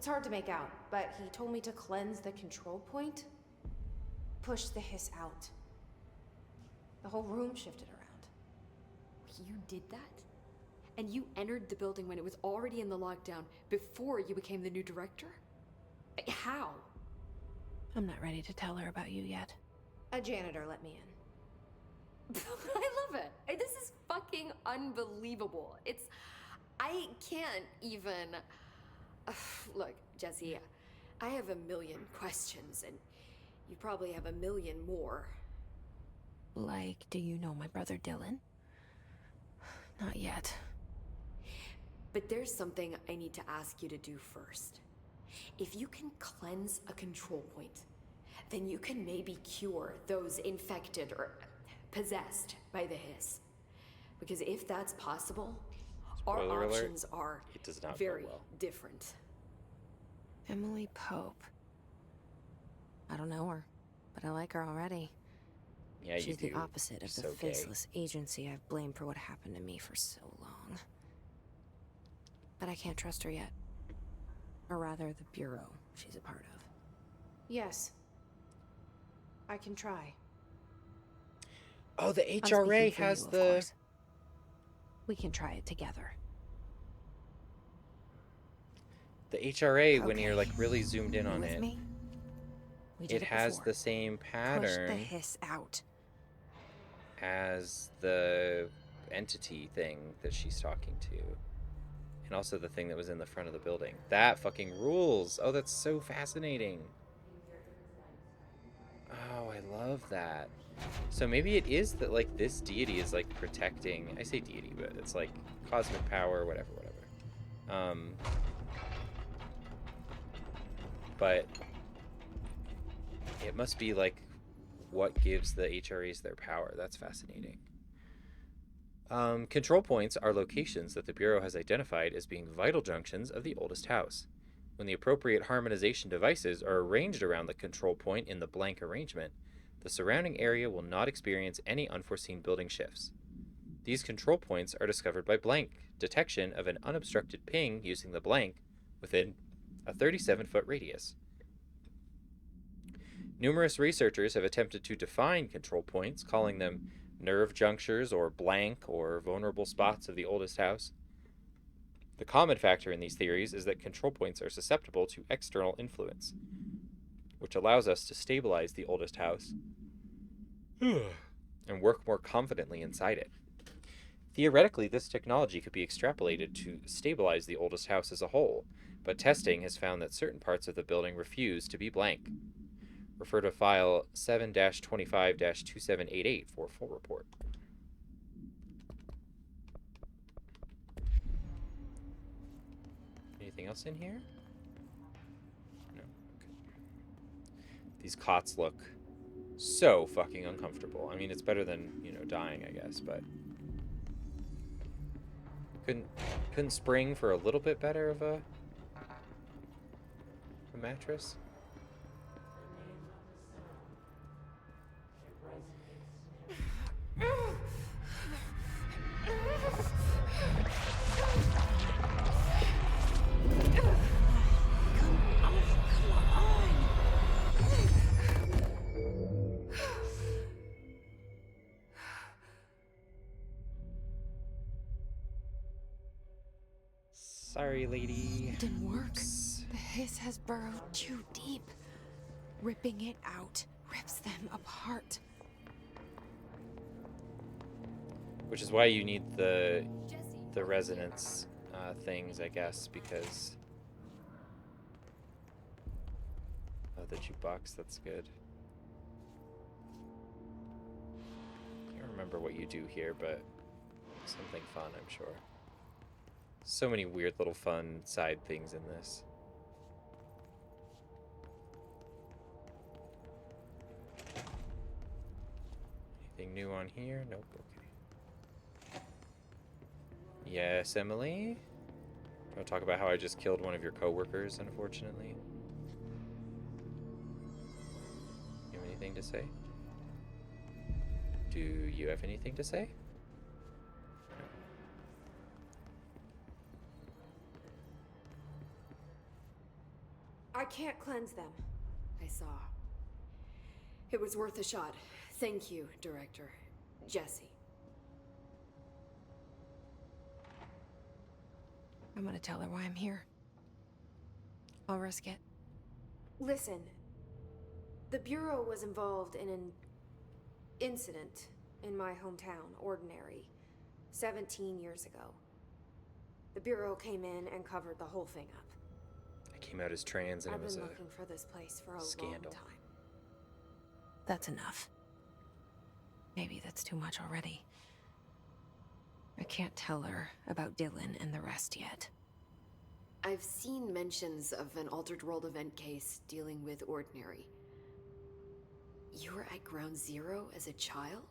It's hard to make out, but he told me to cleanse the control point. Push the hiss out. The whole room shifted around. You did that? And you entered the building when it was already in the lockdown before you became the new director? How? I'm not ready to tell her about you yet. A janitor let me in. I love it. This is fucking unbelievable. I can't even... Look, Jesse, I have a million questions, and you probably have a million more. Like, do you know my brother Dylan? Not yet. But there's something I need to ask you to do first. If you can cleanse a control point, then you can maybe cure those infected or possessed by the hiss. Because if that's possible, Spoiler our alert, options are it does not go very well. different. Emily Pope. I don't know her, but I like her already. Yeah, you She's do. the opposite of So the gay. faceless agency I've blamed for what happened to me for so long. But I can't trust her yet. Or rather, the bureau she's a part of. Yes. I can try. Oh, the I'm HRA speaking for has you, of the... course. We can try it together. The HRA, when Okay. you're like really zoomed in You on with it, me? We did it has before. the same Push the pattern hiss out. as the entity thing that she's talking to. And also the thing that was in the front of the building. That fucking rules. Oh, that's so fascinating. Oh, I love that. So maybe it is that like this deity is like protecting, I say deity, but it's like cosmic power, whatever. But it must be like what gives the HRAs their power. That's fascinating. Control points are locations that the Bureau has identified as being vital junctions of the oldest house. When the appropriate harmonization devices are arranged around the control point in the blank arrangement, the surrounding area will not experience any unforeseen building shifts. These control points are discovered by blank detection of an unobstructed ping using the blank within a 37-foot radius. Numerous researchers have attempted to define control points, calling them nerve junctures or blank or vulnerable spots of the oldest house. The common factor in these theories is that control points are susceptible to external influence, which allows us to stabilize the oldest house and work more confidently inside it. Theoretically, this technology could be extrapolated to stabilize the oldest house as a whole, but testing has found that certain parts of the building refuse to be blank. Refer to file 7-25-2788 for a full report. Anything else in here? No. Okay. These cots look so fucking uncomfortable. I mean, it's better than, dying, I guess, but couldn't spring for a little bit better of a mattress? Sorry, lady. It didn't work. Oops. The hiss has burrowed too deep. Ripping it out rips them apart. Which is why you need the resonance things, I guess, because... Oh, the jukebox, that's good. Can't remember what you do here, but something fun, I'm sure. So many weird little fun side things in this. Anything new on here? Nope, okay. Yes, Emily? You want to talk about how I just killed one of your coworkers, unfortunately? You have anything to say? Do you have anything to say? can't cleanse them. I saw. It was worth a shot. Thank you, Director. Jesse. I'm gonna tell her why I'm here. I'll risk it. Listen, the Bureau was involved in an incident in my hometown, Ordinary, 17 years ago. The Bureau came in and covered the whole thing up. I came out as trans and I've it was been a looking for this place for a scandal. long time. That's enough. Maybe that's too much already. I can't tell her about Dylan and the rest yet. I've seen mentions of an Altered World event case dealing with Ordinary. You were at Ground Zero as a child?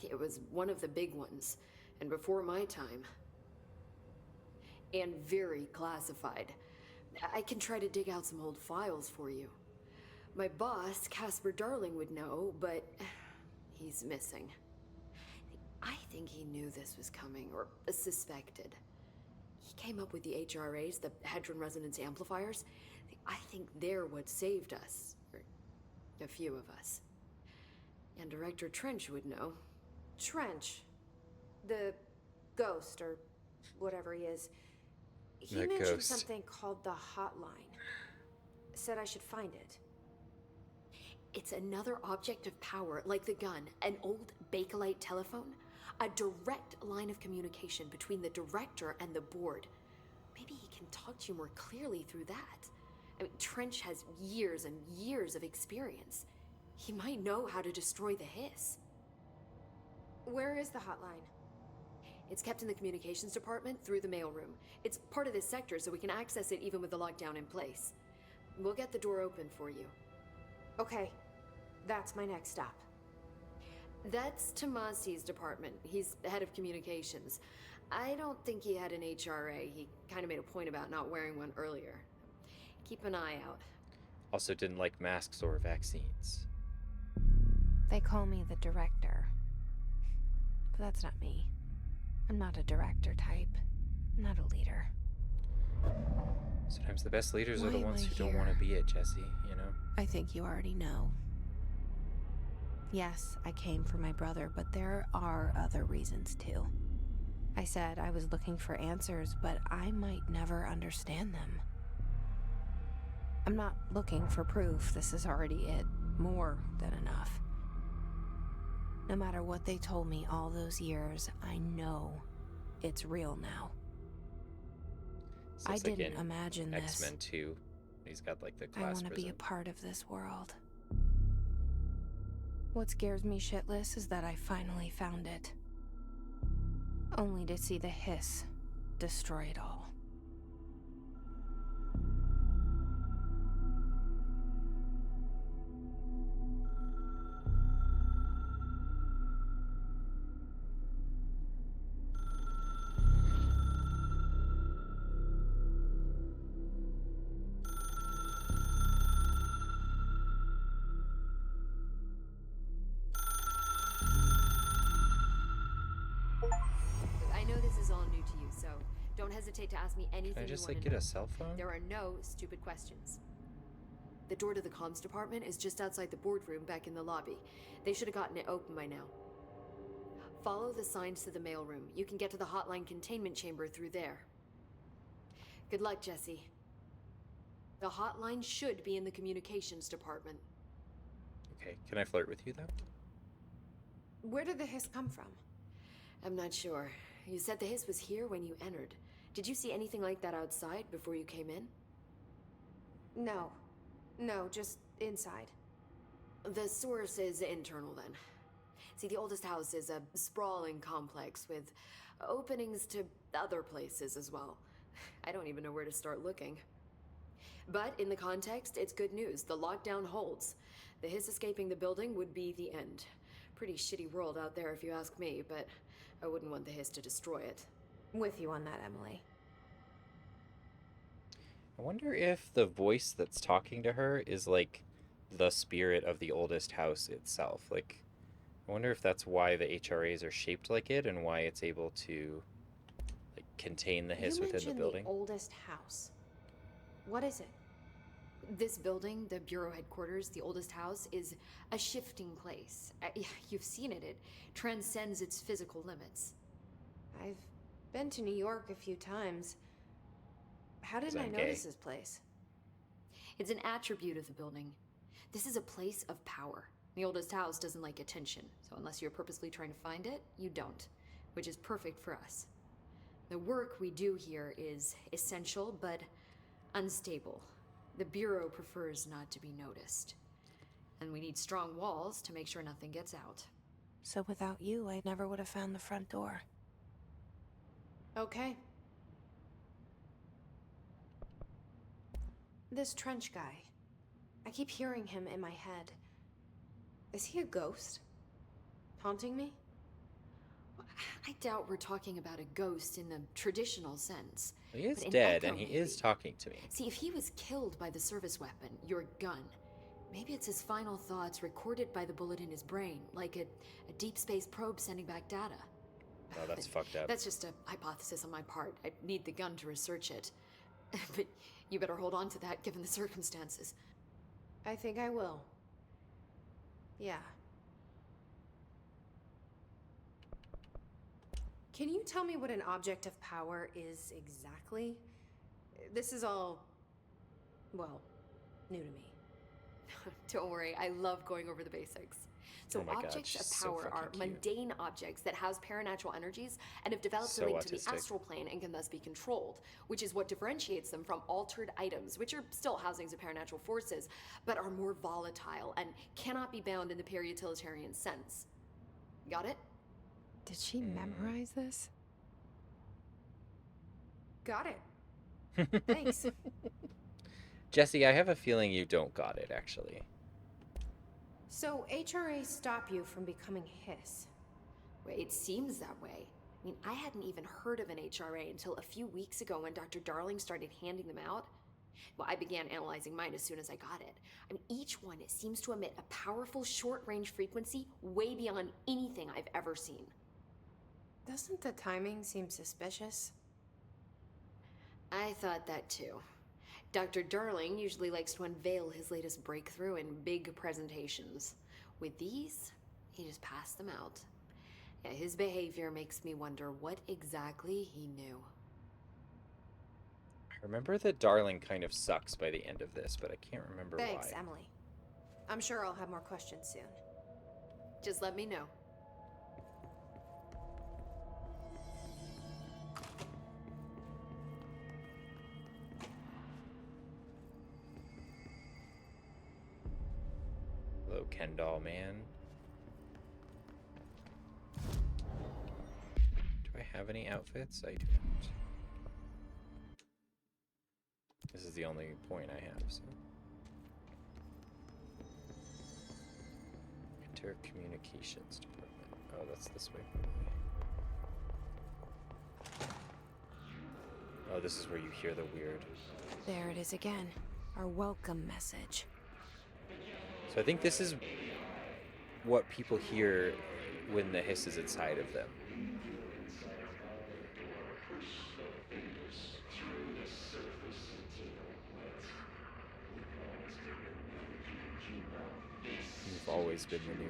It was one of the big ones, and before my time. And very classified. I can try to dig out some old files for you. My boss, Casper Darling, would know, but he's missing. I think he knew this was coming, or suspected. He came up with the HRAs, the Hadron Resonance Amplifiers. I think they're what saved us. Or a few of us. And Director Trench would know. Trench, the ghost, or whatever he is, he The mentioned ghost. something called the hotline. Said I should find it. It's another object of power, like the gun, an old Bakelite telephone. A direct line of communication between the director and the board. Maybe he can talk to you more clearly through that. I mean, Trench has years and years of experience. He might know how to destroy the hiss. Where is the hotline? It's kept in the communications department through the mailroom. It's part of this sector, so we can access it even with the lockdown in place. We'll get the door open for you. Okay, that's my next stop. That's Tomasi's department. He's the head of communications. I don't think he had an HRA. He kind of made a point about not wearing one earlier. Keep an eye out. Also didn't like masks or vaccines. They call me the director. But that's not me. I'm not a director type. I'm not a leader. Sometimes the best leaders are the Why am ones I who don't here? want to be it, Jesse, you know? I think you already know. Yes, I came for my brother, but there are other reasons too. I said I was looking for answers, but I might never understand them. I'm not looking for proof. This is already it. More than enough. No matter what they told me all those years, I know it's real now. So I it's like didn't in imagine this. X-Men 2. He's got like the I glass want to be a prism. part of this world. What scares me shitless is that I finally found it. Only to see the hiss destroy it all. I know this is all new to you, so don't hesitate to ask me anything Can I you just want like to get know. a cell phone? There are no stupid questions. The door to the comms department is just outside the boardroom back in the lobby. They should have gotten it open by now. Follow the signs to the mailroom. You can get to the hotline containment chamber through there. Good luck, Jesse. The hotline should be in the communications department. Okay, can I flirt with you though? Where did the hiss come from? I'm not sure. You said the hiss was here when you entered. Did you see anything like that outside before you came in? No. No, just inside. The source is internal then. See, the oldest house is a sprawling complex with openings to other places as well. I don't even know where to start looking. But in the context, it's good news. The lockdown holds. The hiss escaping the building would be the end. Pretty shitty world out there if you ask me, but I wouldn't want the hiss to destroy it. With you on that, Emily. I wonder if the voice that's talking to her is like the spirit of the oldest house itself. Like, I wonder if that's why the HRAs are shaped like it and why it's able to like contain the hiss You within the mentioned building. the oldest house. What is it? This building, the Bureau headquarters, the oldest house, is a shifting place. You've seen it. It transcends its physical limits. I've been to New York a few times. How didn't I notice this place? It's an attribute of the building. This is a place of power. The oldest house doesn't like attention, so unless you're purposely trying to find it, you don't, which is perfect for us. The work we do here is essential, but unstable. The Bureau prefers not to be noticed. And we need strong walls to make sure nothing gets out. So without you, I never would have found the front door. Okay. This Trench guy. I keep hearing him in my head. Is he a ghost? Haunting me? I doubt we're talking about a ghost in the traditional sense. He is dead, and he is talking to me. See, if he was killed by the service weapon, your gun, maybe it's his final thoughts recorded by the bullet in his brain, like a deep space probe sending back data. Oh, that's fucked up. That's just a hypothesis on my part. I need the gun to research it. But you better hold on to that, given the circumstances. I think I will. Yeah. Can you tell me what an object of power is exactly? This is all, well, new to me. Don't worry, I love going over the basics. So Oh my God, objects she's of so power are fucking cute. mundane objects that house paranatural energies and have developed So a link to the autistic. astral plane and can thus be controlled, which is what differentiates them from altered items, which are still housings of paranatural forces, but are more volatile and cannot be bound in the peri-utilitarian sense. Got it? Did she memorize this? Got it. Thanks. Jesse, I have a feeling you don't got it, actually. So HRA stop you from becoming Hiss? Well, it seems that way. I mean, I hadn't even heard of an HRA until a few weeks ago when Dr. Darling started handing them out. Well, I began analyzing mine as soon as I got it. I mean, each one seems to emit a powerful short-range frequency way beyond anything I've ever seen. Doesn't the timing seem suspicious? I thought that too. Dr. Darling usually likes to unveil his latest breakthrough in big presentations. With these, he just passed them out. Yeah, his behavior makes me wonder what exactly he knew. I remember that Darling kind of sucks by the end of this, but I can't remember Thanks, why. Emily. I'm sure I'll have more questions soon. Just let me know. Hello, Ken doll man. Do I have any outfits? I don't. This is the only point I have, so. Enter communications department. Oh, that's this way. Oh, this is where you hear the weird. There it is again. Our welcome message. So I think this is what people hear when the hiss is inside of them. You've always been the new you.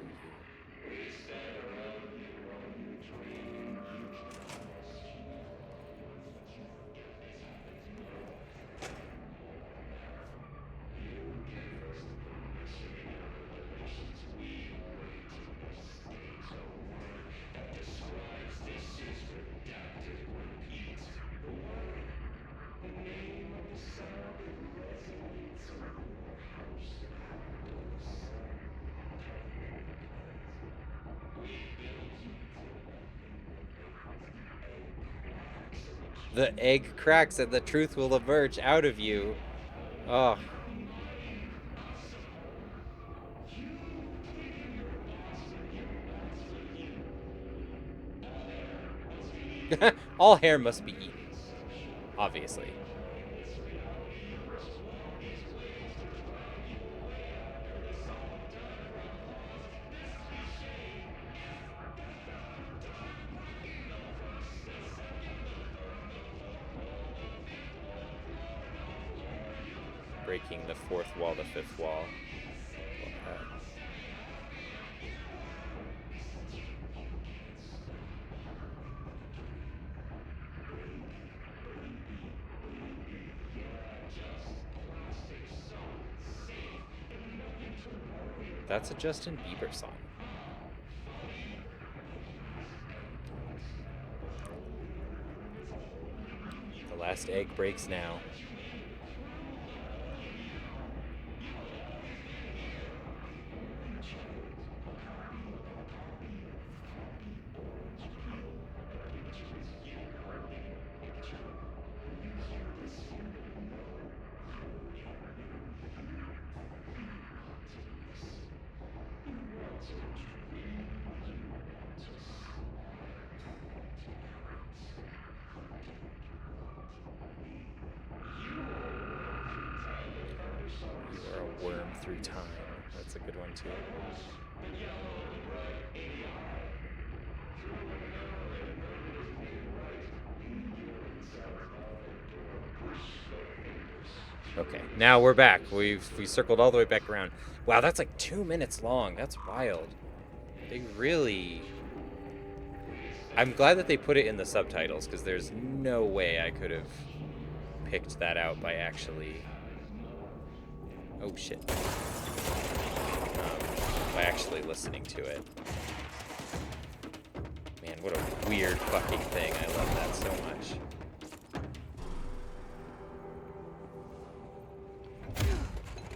The egg cracks and the truth will emerge out of you. Oh. All hair must be eaten. Obviously. breaking the fourth wall, the fifth wall. That's a Justin Bieber song. The last egg breaks now. You are a worm through time. That's a good one too. Okay, now we're back. We circled all the way back around. Wow, that's like 2 minutes long. That's wild. They really... I'm glad that they put it in the subtitles, because there's no way I could have picked that out by actually... Oh, shit. By actually listening to it. Man, what a weird fucking thing. I love that so much.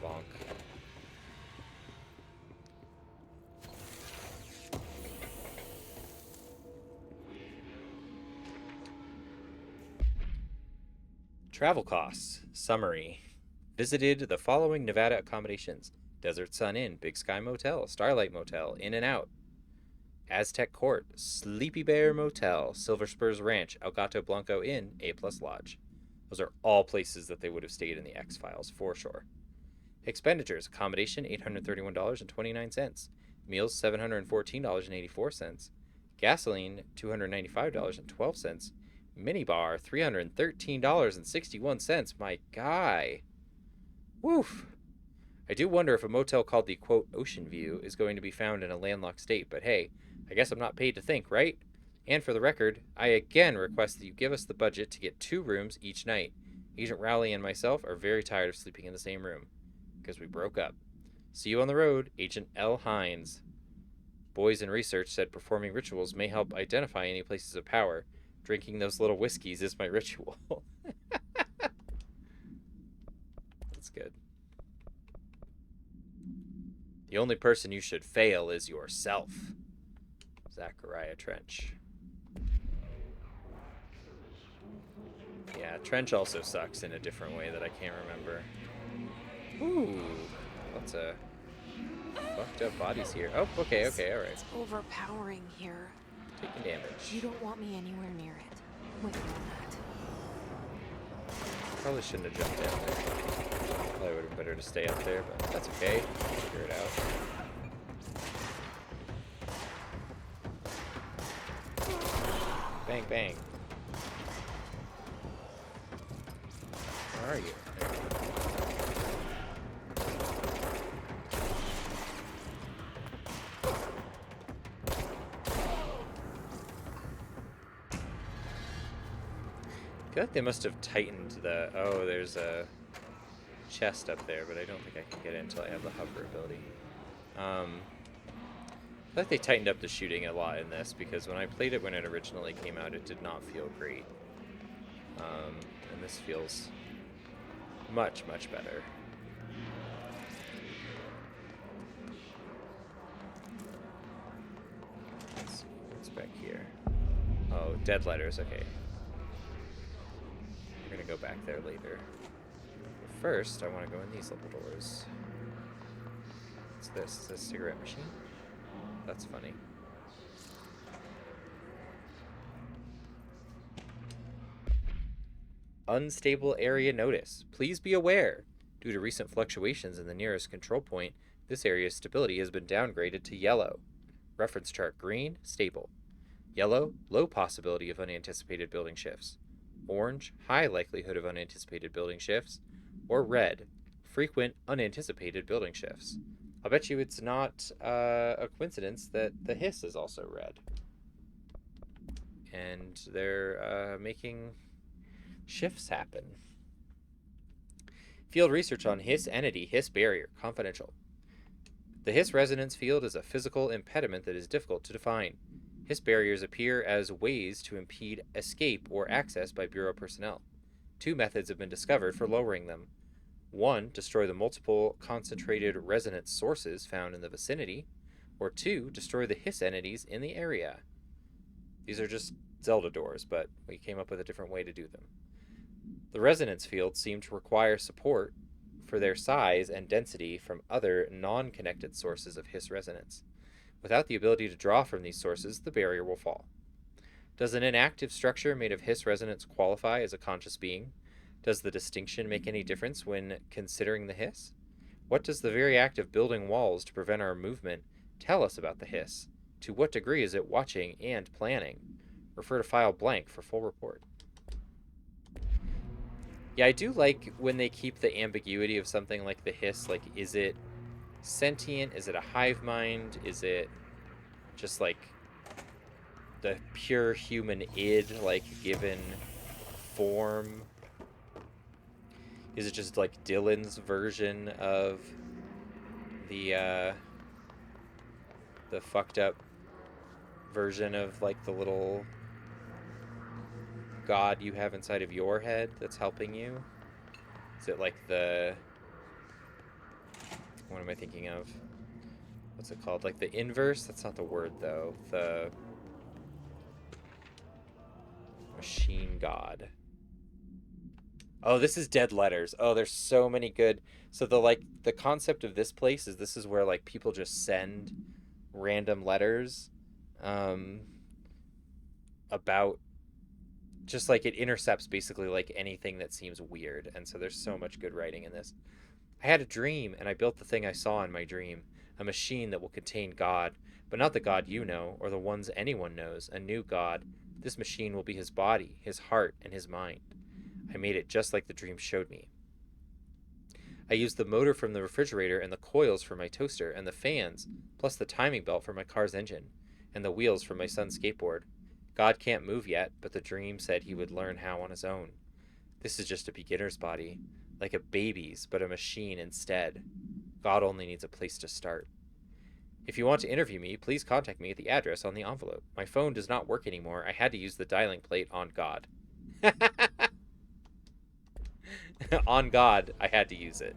Bonk. Travel costs. Summary. Visited the following Nevada accommodations: Desert Sun Inn, Big Sky Motel, Starlight Motel, In and Out, Aztec Court, Sleepy Bear Motel, Silver Spurs Ranch, El Gato Blanco Inn, A+ Lodge. Those are all places that they would have stayed in the X-Files, for sure. Expenditures: accommodation, $831.29. Meals, $714.84. Gasoline, $295.12. Minibar, $313.61. My guy. Woof. I do wonder if a motel called the, quote, Ocean View is going to be found in a landlocked state, but hey, I guess I'm not paid to think, right? And for the record, I again request that you give us the budget to get 2 rooms each night. Agent Rowley and myself are very tired of sleeping in the same room, because we broke up. See you on the road, Agent L. Hines. Boys in research said performing rituals may help identify any places of power. Drinking those little whiskeys is my ritual. That's good. The only person you should fail is yourself. Zachariah Trench. Yeah, Trench also sucks in a different way that I can't remember. Ooh, lots of fucked up bodies here. Oh, okay, alright. It's overpowering here. Taking damage. You don't want me anywhere near it. With all that. Probably shouldn't have jumped down there. Probably would have been better to stay up there, but that's okay. Figure it out. Bang, bang. Where are you? I feel like they must have tightened the... Oh, there's a chest up there, but I don't think I can get it until I have the hover ability. I feel like they tightened up the shooting a lot in this, because when I played it when it originally came out, it did not feel great. And this feels much, much better. Let's see, what's back here? Oh, dead letters, okay. We're gonna go back there later. But first, I want to go in these little doors. What's this? Is this a cigarette machine? That's funny. Unstable area notice. Please be aware. Due to recent fluctuations in the nearest control point, this area's stability has been downgraded to yellow. Reference chart: green, stable. Yellow, low possibility of unanticipated building shifts. Orange, high likelihood of unanticipated building shifts. Or red, frequent, unanticipated building shifts. I'll bet you it's not a coincidence that the hiss is also red. And they're making shifts happen. Field research on hiss entity, hiss barrier, confidential. The hiss resonance field is a physical impediment that is difficult to define. Hiss barriers appear as ways to impede escape or access by Bureau personnel. 2 methods have been discovered for lowering them. 1, destroy the multiple concentrated resonance sources found in the vicinity, or 2, destroy the hiss entities in the area. These are just Zelda doors, but we came up with a different way to do them. The resonance fields seem to require support for their size and density from other non-connected sources of hiss resonance. Without the ability to draw from these sources, the barrier will fall. Does an inactive structure made of hiss resonance qualify as a conscious being? Does the distinction make any difference when considering the hiss? What does the very act of building walls to prevent our movement tell us about the hiss? To what degree is it watching and planning? Refer to file blank for full report. Yeah, I do like when they keep the ambiguity of something like the hiss. Like, is it sentient? Is it a hive mind? Is it just like the pure human id, like, given form? Is it just like Dylan's version of the fucked up version of like the little god you have inside of your head that's helping you? Is it like the, what am I thinking of? What's it called? Like the inverse? That's not the word though. The machine god. Oh, this is Dead Letters. Oh, there's so many good. So the concept of this place is this is where like people just send random letters about, just like it intercepts basically like anything that seems weird. And so there's so much good writing in this. I had a dream and I built the thing I saw in my dream, a machine that will contain God, but not the God you know or the ones anyone knows, a new God. This machine will be his body, his heart, and his mind. I made it just like the dream showed me. I used the motor from the refrigerator and the coils for my toaster and the fans, plus the timing belt for my car's engine, and the wheels for my son's skateboard. God can't move yet, but the dream said he would learn how on his own. This is just a beginner's body, like a baby's, but a machine instead. God only needs a place to start. If you want to interview me, please contact me at the address on the envelope. My phone does not work anymore. I had to use the dialing plate on God. On God, I had to use it.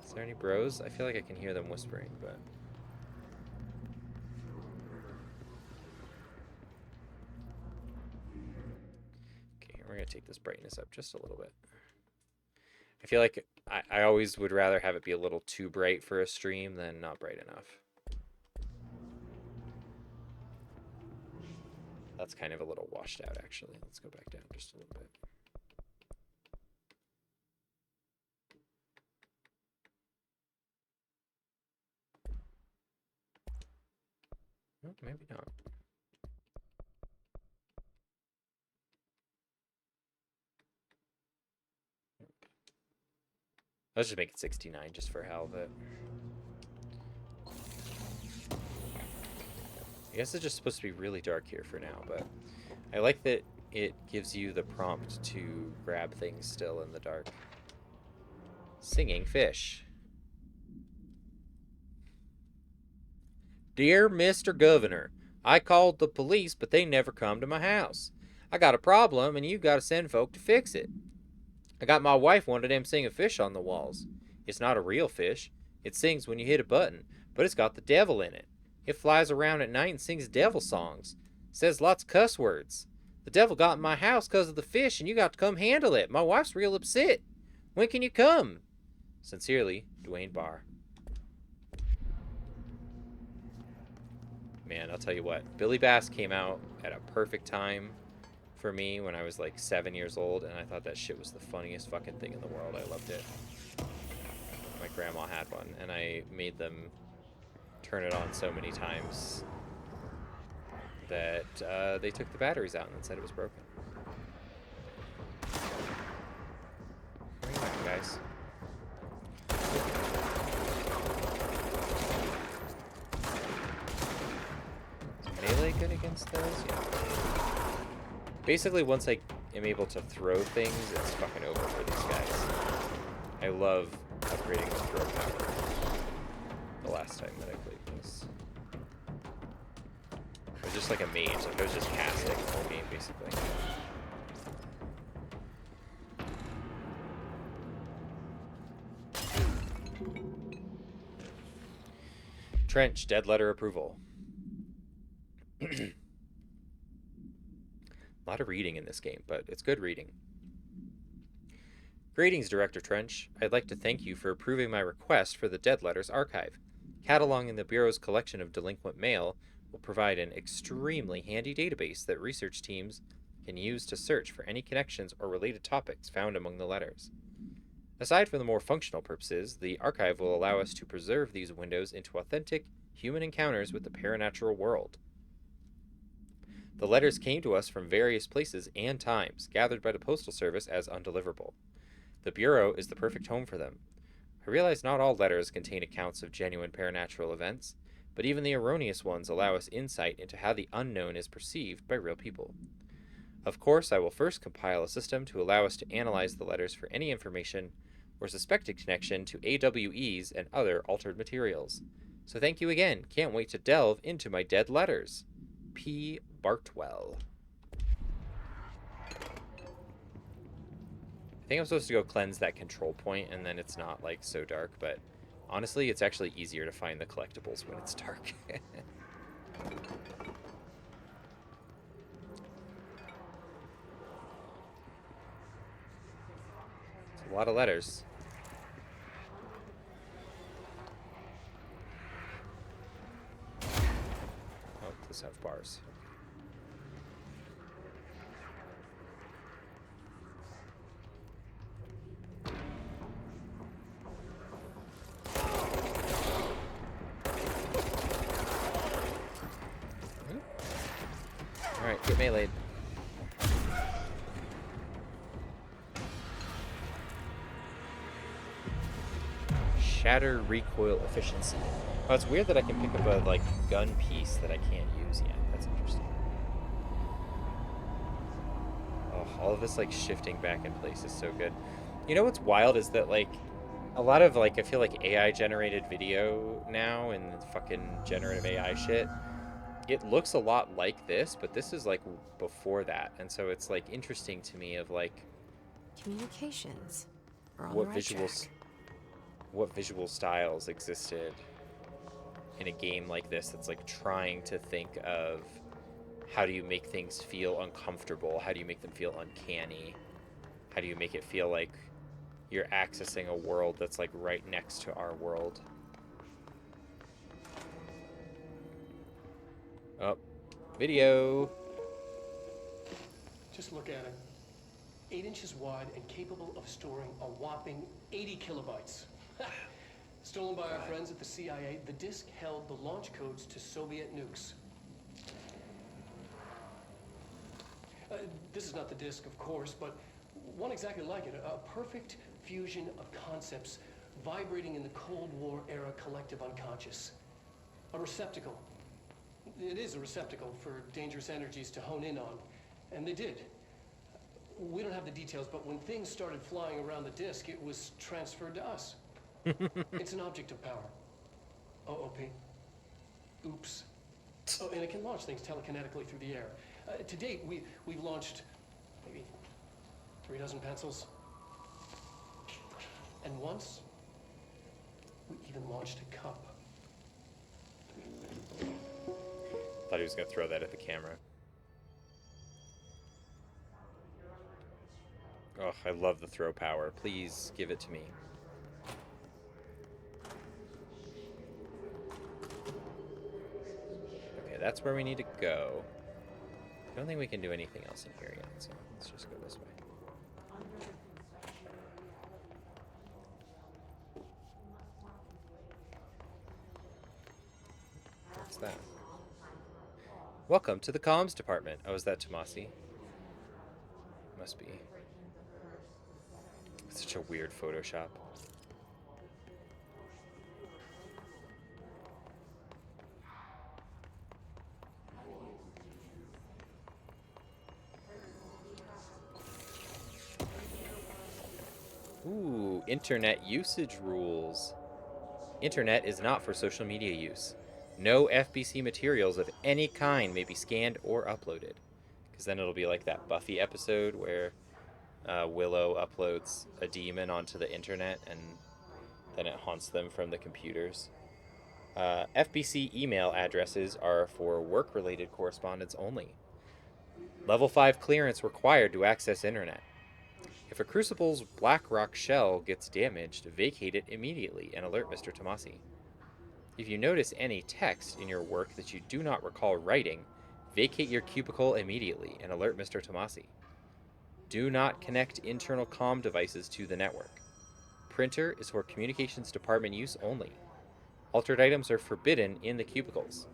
Is there any bros? I feel like I can hear them whispering, but... Okay, we're going to take this brightness up just a little bit. I feel like I always would rather have it be a little too bright for a stream than not bright enough. That's kind of a little washed out, actually. Let's go back down just a little bit. Oh, maybe not. Let's just make it 69 just for hell of it. I guess it's just supposed to be really dark here for now, but I like that it gives you the prompt to grab things still in the dark. Singing fish. Dear Mr. Governor, I called the police, but they never come to my house. I got a problem, and you got to send folk to fix it. I got my wife one of them singing fish on the walls. It's not a real fish. It sings when you hit a button, but it's got the devil in it. It flies around at night and sings devil songs. Says lots of cuss words. The devil got in my house because of the fish, and you got to come handle it. My wife's real upset. When can you come? Sincerely, Dwayne Barr. Man, I'll tell you what. Billy Bass came out at a perfect time for me when I was like 7 years old, and I thought that shit was the funniest fucking thing in the world. I loved it. My grandma had one, and I made them turn it on so many times that they took the batteries out and said it was broken. against those? Yeah. Basically, once I am able to throw things, it's fucking over for these guys. I love upgrading the throw power. The last time that I played this. It was just like a mage, like I was just casting the whole game, basically. Trench, dead letter approval. A lot of reading in this game, but it's good reading. Greetings, Director Trench. I'd like to thank you for approving my request for the Dead Letters Archive. Cataloging the Bureau's collection of delinquent mail will provide an extremely handy database that research teams can use to search for any connections or related topics found among the letters. Aside from the more functional purposes, the archive will allow us to preserve these windows into authentic human encounters with the paranatural world. The letters came to us from various places and times, gathered by the Postal Service as undeliverable. The Bureau is the perfect home for them. I realize not all letters contain accounts of genuine paranatural events, but even the erroneous ones allow us insight into how the unknown is perceived by real people. Of course, I will first compile a system to allow us to analyze the letters for any information or suspected connection to AWEs and other altered materials. So thank you again. Can't wait to delve into my dead letters. P. Bartwell. I think I'm supposed to go cleanse that control point, and then it's not, like, so dark, but honestly, it's actually easier to find the collectibles when it's dark. It's a lot of letters. Oh, those have bars. Alright, get meleeed. Shatter recoil efficiency. Oh, it's weird that I can pick up a, like, gun piece that I can't use yet. That's interesting. Oh, all of this, like, shifting back in place is so good. You know what's wild is that, like, a lot of, like, I feel like AI-generated video now and fucking generative AI shit, it looks a lot like this, but this is, like, before that. And so it's, like, interesting to me of, like... Communications. We're on what the right visuals... track. what visual styles existed in a game like this that's like trying to think of how do you make things feel uncomfortable, how do you make them feel uncanny, how do you make it feel like you're accessing a world that's like right next to our world. Oh, video. Just look at it. 8 inches wide and capable of storing a whopping 80 kilobytes. Stolen by our friends at the CIA, the disk held the launch codes to Soviet nukes. This is not the disk, of course, but one exactly like it. A perfect fusion of concepts vibrating in the Cold War era collective unconscious. A receptacle. It is a receptacle for dangerous energies to hone in on. And they did. We don't have the details, but when things started flying around the disk, it was transferred to us. It's an object of power. OOP. Oops. Oh, and it can launch things telekinetically through the air. To date, we've launched maybe 3 dozen pencils. And once, we even launched a cup. Thought he was gonna throw that at the camera. Oh, I love the throw power. Please give it to me. Okay, that's where we need to go. I don't think we can do anything else in here yet, so let's just go this way. What's that? Welcome to the comms department. Oh, is that Tomasi? Must be. It's such a weird Photoshop. Internet usage rules. Internet is not for social media use. No FBC materials of any kind may be scanned or uploaded. Because then it'll be like that Buffy episode where Willow uploads a demon onto the internet and then it haunts them from the computers. FBC email addresses are for work-related correspondence only. Level 5 clearance required to access internet. If a Crucible's Blackrock shell gets damaged, vacate it immediately and alert Mr. Tomasi. If you notice any text in your work that you do not recall writing, vacate your cubicle immediately and alert Mr. Tomasi. Do not connect internal comm devices to the network. Printer is for communications department use only. Altered items are forbidden in the cubicles.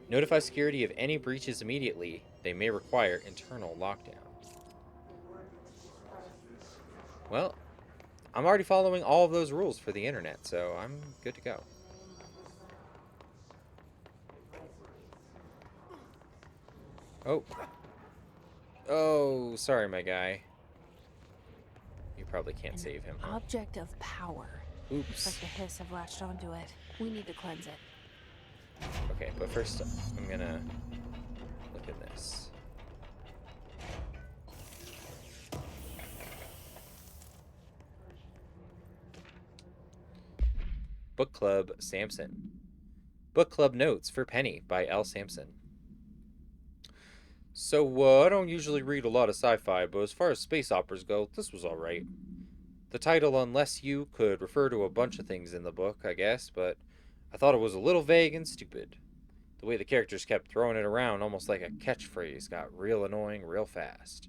Notify security of any breaches immediately. They may require internal lockdown. Well, I'm already following all of those rules for the internet, so I'm good to go. Oh. Oh, sorry, my guy. You probably can't save him, huh? Object of power. Oops. Looks like the hiss have latched onto it. We need to cleanse it. Okay, but first I'm gonna look at this. Book Club Samson. Book Club Notes for Penny by L. Sampson. So, I don't usually read a lot of sci-fi, but as far as space operas go, this was alright. The title, Unless You, could refer to a bunch of things in the book, I guess, but I thought it was a little vague and stupid. The way the characters kept throwing it around, almost like a catchphrase, got real annoying real fast.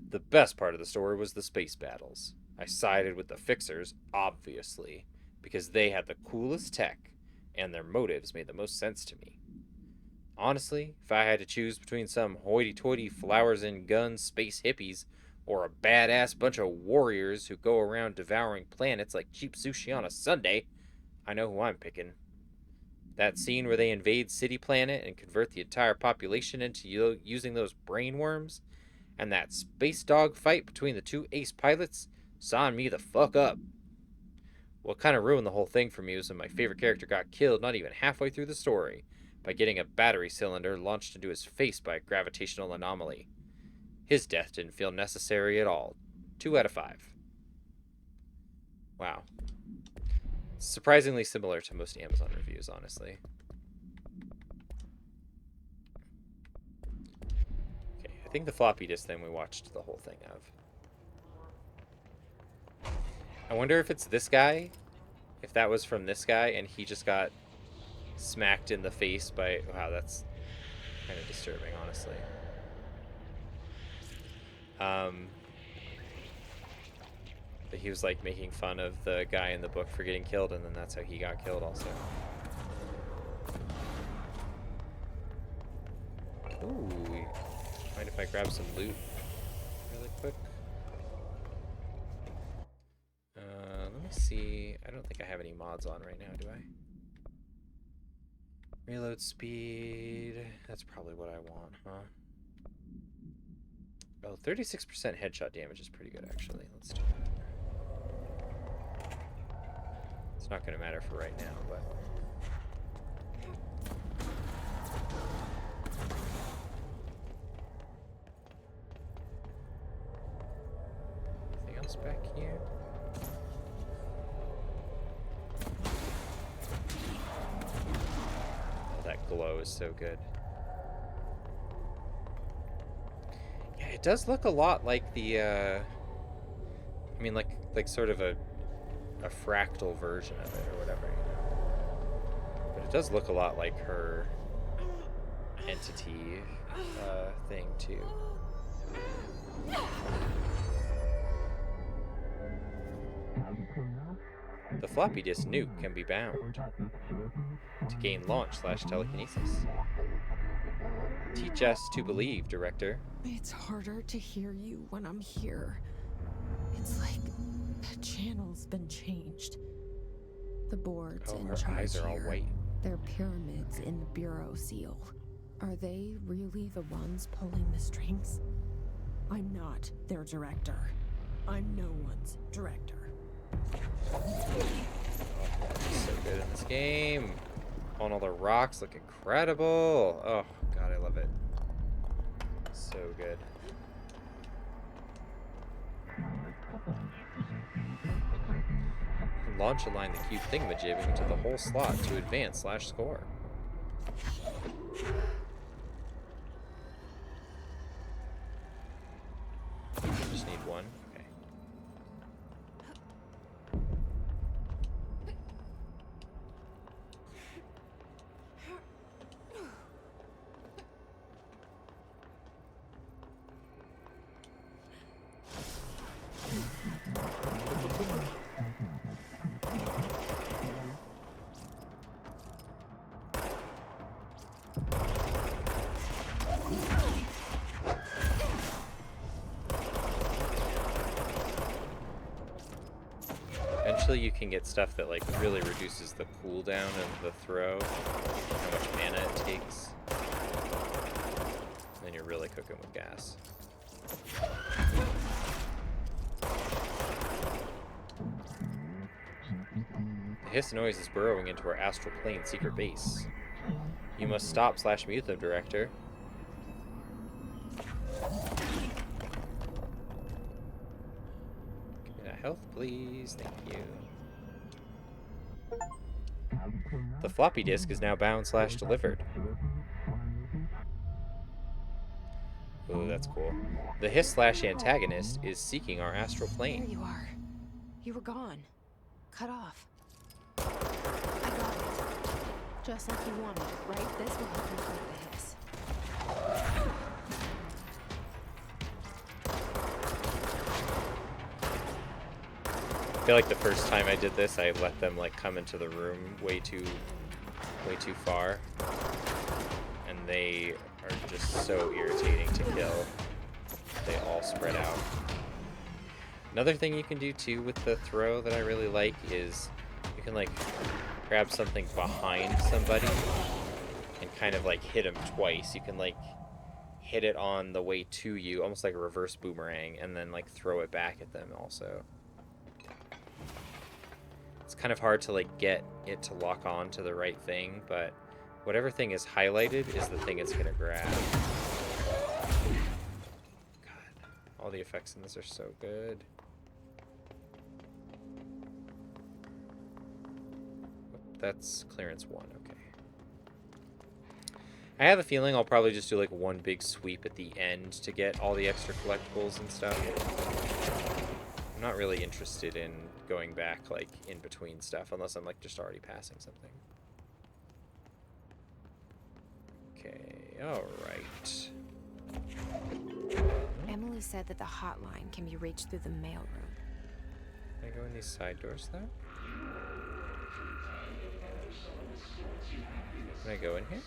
The best part of the story was the space battles. I sided with the Fixers, obviously, because they had the coolest tech, and their motives made the most sense to me. Honestly, if I had to choose between some hoity-toity flowers and guns space hippies or a badass bunch of warriors who go around devouring planets like cheap sushi on a Sunday, I know who I'm picking. That scene where they invade City Planet and convert the entire population into using those brain worms, and that space dog fight between the two ace pilots, sign me the fuck up. What kind of ruined the whole thing for me was when my favorite character got killed not even halfway through the story by getting a battery cylinder launched into his face by a gravitational anomaly. His death didn't feel necessary at all. 2 out of 5. Wow. Surprisingly similar to most Amazon reviews, honestly. Okay, I think the floppy disk thing we watched the whole thing of. I wonder if it's this guy, if that was from this guy, and he just got smacked in the face by... Wow, that's kind of disturbing, honestly. But he was, like, making fun of the guy in the book for getting killed, and then that's how he got killed also. Ooh, mind if I grab some loot really quick? Let me see. I don't think I have any mods on right now, do I? Reload speed. That's probably what I want, huh? Oh, 36% headshot damage is pretty good, actually. Let's do that. It's not going to matter for right now, but... Anything else back here? Oh, that glow is so good. Yeah, it does look a lot like the, I mean, like sort of a fractal version of it or whatever, you know. But it does look a lot like her entity thing too. The floppy disk nuke can be bound to gain launch/telekinesis. Teach us to believe, Director. It's harder to hear you when I'm here. It's like the channel's been changed. The boards Oh, in her charge eyes are all here, white. they're pyramids in the Bureau seal. Are they really the ones pulling the strings? I'm not their director. I'm no one's director. So good in this game. On all the rocks look incredible. Oh, God, I love it. So good. Launch align the cube thingamajig into the whole slot to advance/score. Just need one. Okay. Eventually you can get stuff that like really reduces the cooldown of the throw, how much mana it takes. Then you're really cooking with gas. The hiss noise is burrowing into our astral plane secret base. You must stop/mute them, Director. Health, please. Thank you. The floppy disk is now bound/delivered. Ooh, that's cool. The hiss/antagonist is seeking our astral plane. There you are. You were gone. Cut off. I got it. Just like you wanted, right? This will help you fight the hiss. I feel like the first time I did this, I let them like come into the room way too far, and they are just so irritating to kill. They all spread out. Another thing you can do too with the throw that I really like is you can like grab something behind somebody and kind of like hit them twice. You can like hit it on the way to you, almost like a reverse boomerang, and then like throw it back at them also. It's kind of hard to like get it to lock on to the right thing, but whatever thing is highlighted is the thing it's gonna grab. God, all the effects in this are so good. That's clearance 1, okay. I have a feeling I'll probably just do like one big sweep at the end to get all the extra collectibles and stuff. I'm not really interested in going back like in between stuff unless I'm like just already passing something. Okay, alright. Emily said that the hotline can be reached through the mailroom. Can I go in these side doors though? Can I go in here?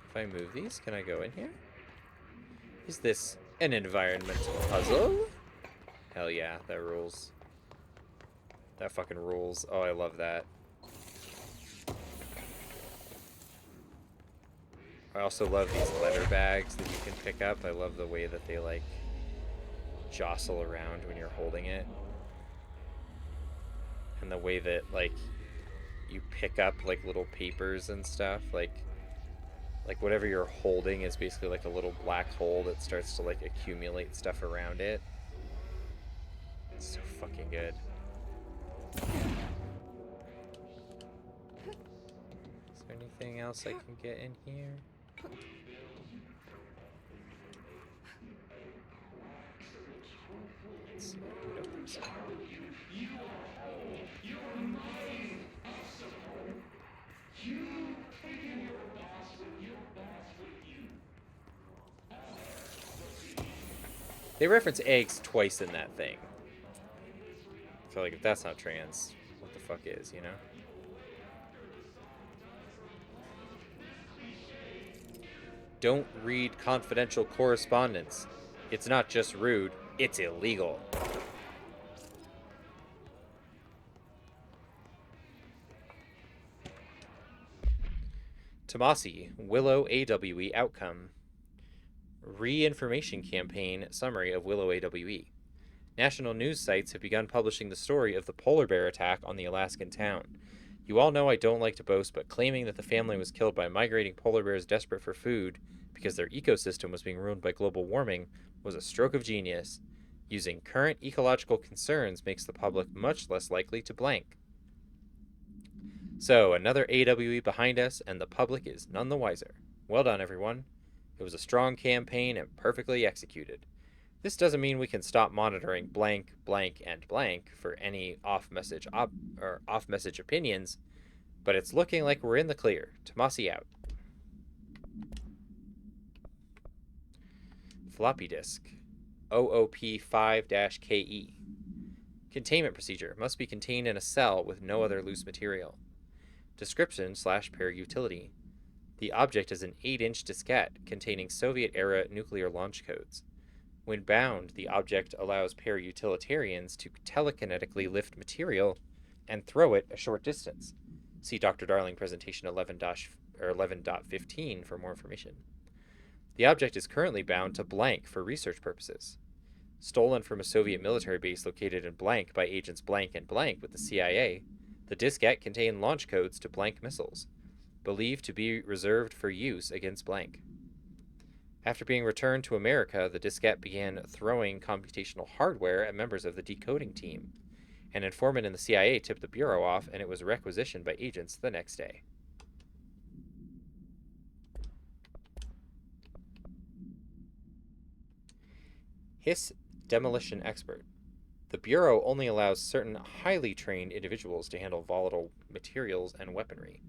If I move these, can I go in here? Is this an environmental puzzle? Hell yeah, that rules. That fucking rules. Oh, I love that. I also love these letter bags that you can pick up. I love the way that they like jostle around when you're holding it. And the way that like you pick up like little papers and stuff, like whatever you're holding is basically like a little black hole that starts to like accumulate stuff around it. It's so fucking good. Is there anything else I can get in here? Let's see. I don't think so. They reference eggs twice in that thing. I feel like if that's not trans, what the fuck is, you know? Don't read confidential correspondence. It's not just rude, it's illegal. Tomasi, Willow AWE outcome. Reinformation Campaign summary of Willow AWE. National news sites have begun publishing the story of the polar bear attack on the Alaskan town. You all know I don't like to boast, but claiming that the family was killed by migrating polar bears desperate for food because their ecosystem was being ruined by global warming was a stroke of genius. Using current ecological concerns makes the public much less likely to blank. So, another AWE behind us, and the public is none the wiser. Well done, everyone. It was a strong campaign and perfectly executed. This doesn't mean we can stop monitoring blank, blank, and blank for any off-message opinions, but it's looking like we're in the clear. Tomasi out. Floppy disk. OOP5-KE. Containment procedure. Must be contained in a cell with no other loose material. Description/pair utility. The object is an 8-inch diskette containing Soviet-era nuclear launch codes. When bound, the object allows pair utilitarians to telekinetically lift material and throw it a short distance. See Dr. Darling presentation 11.15 for more information. The object is currently bound to blank for research purposes. Stolen from a Soviet military base located in blank by agents blank and blank with the CIA, the diskette contained launch codes to blank missiles, believed to be reserved for use against blank. After being returned to America, the diskette began throwing computational hardware at members of the decoding team. An informant in the CIA tipped the Bureau off, and it was requisitioned by agents the next day. HISS Demolition Expert. The Bureau only allows certain highly trained individuals to handle volatile materials and weaponry.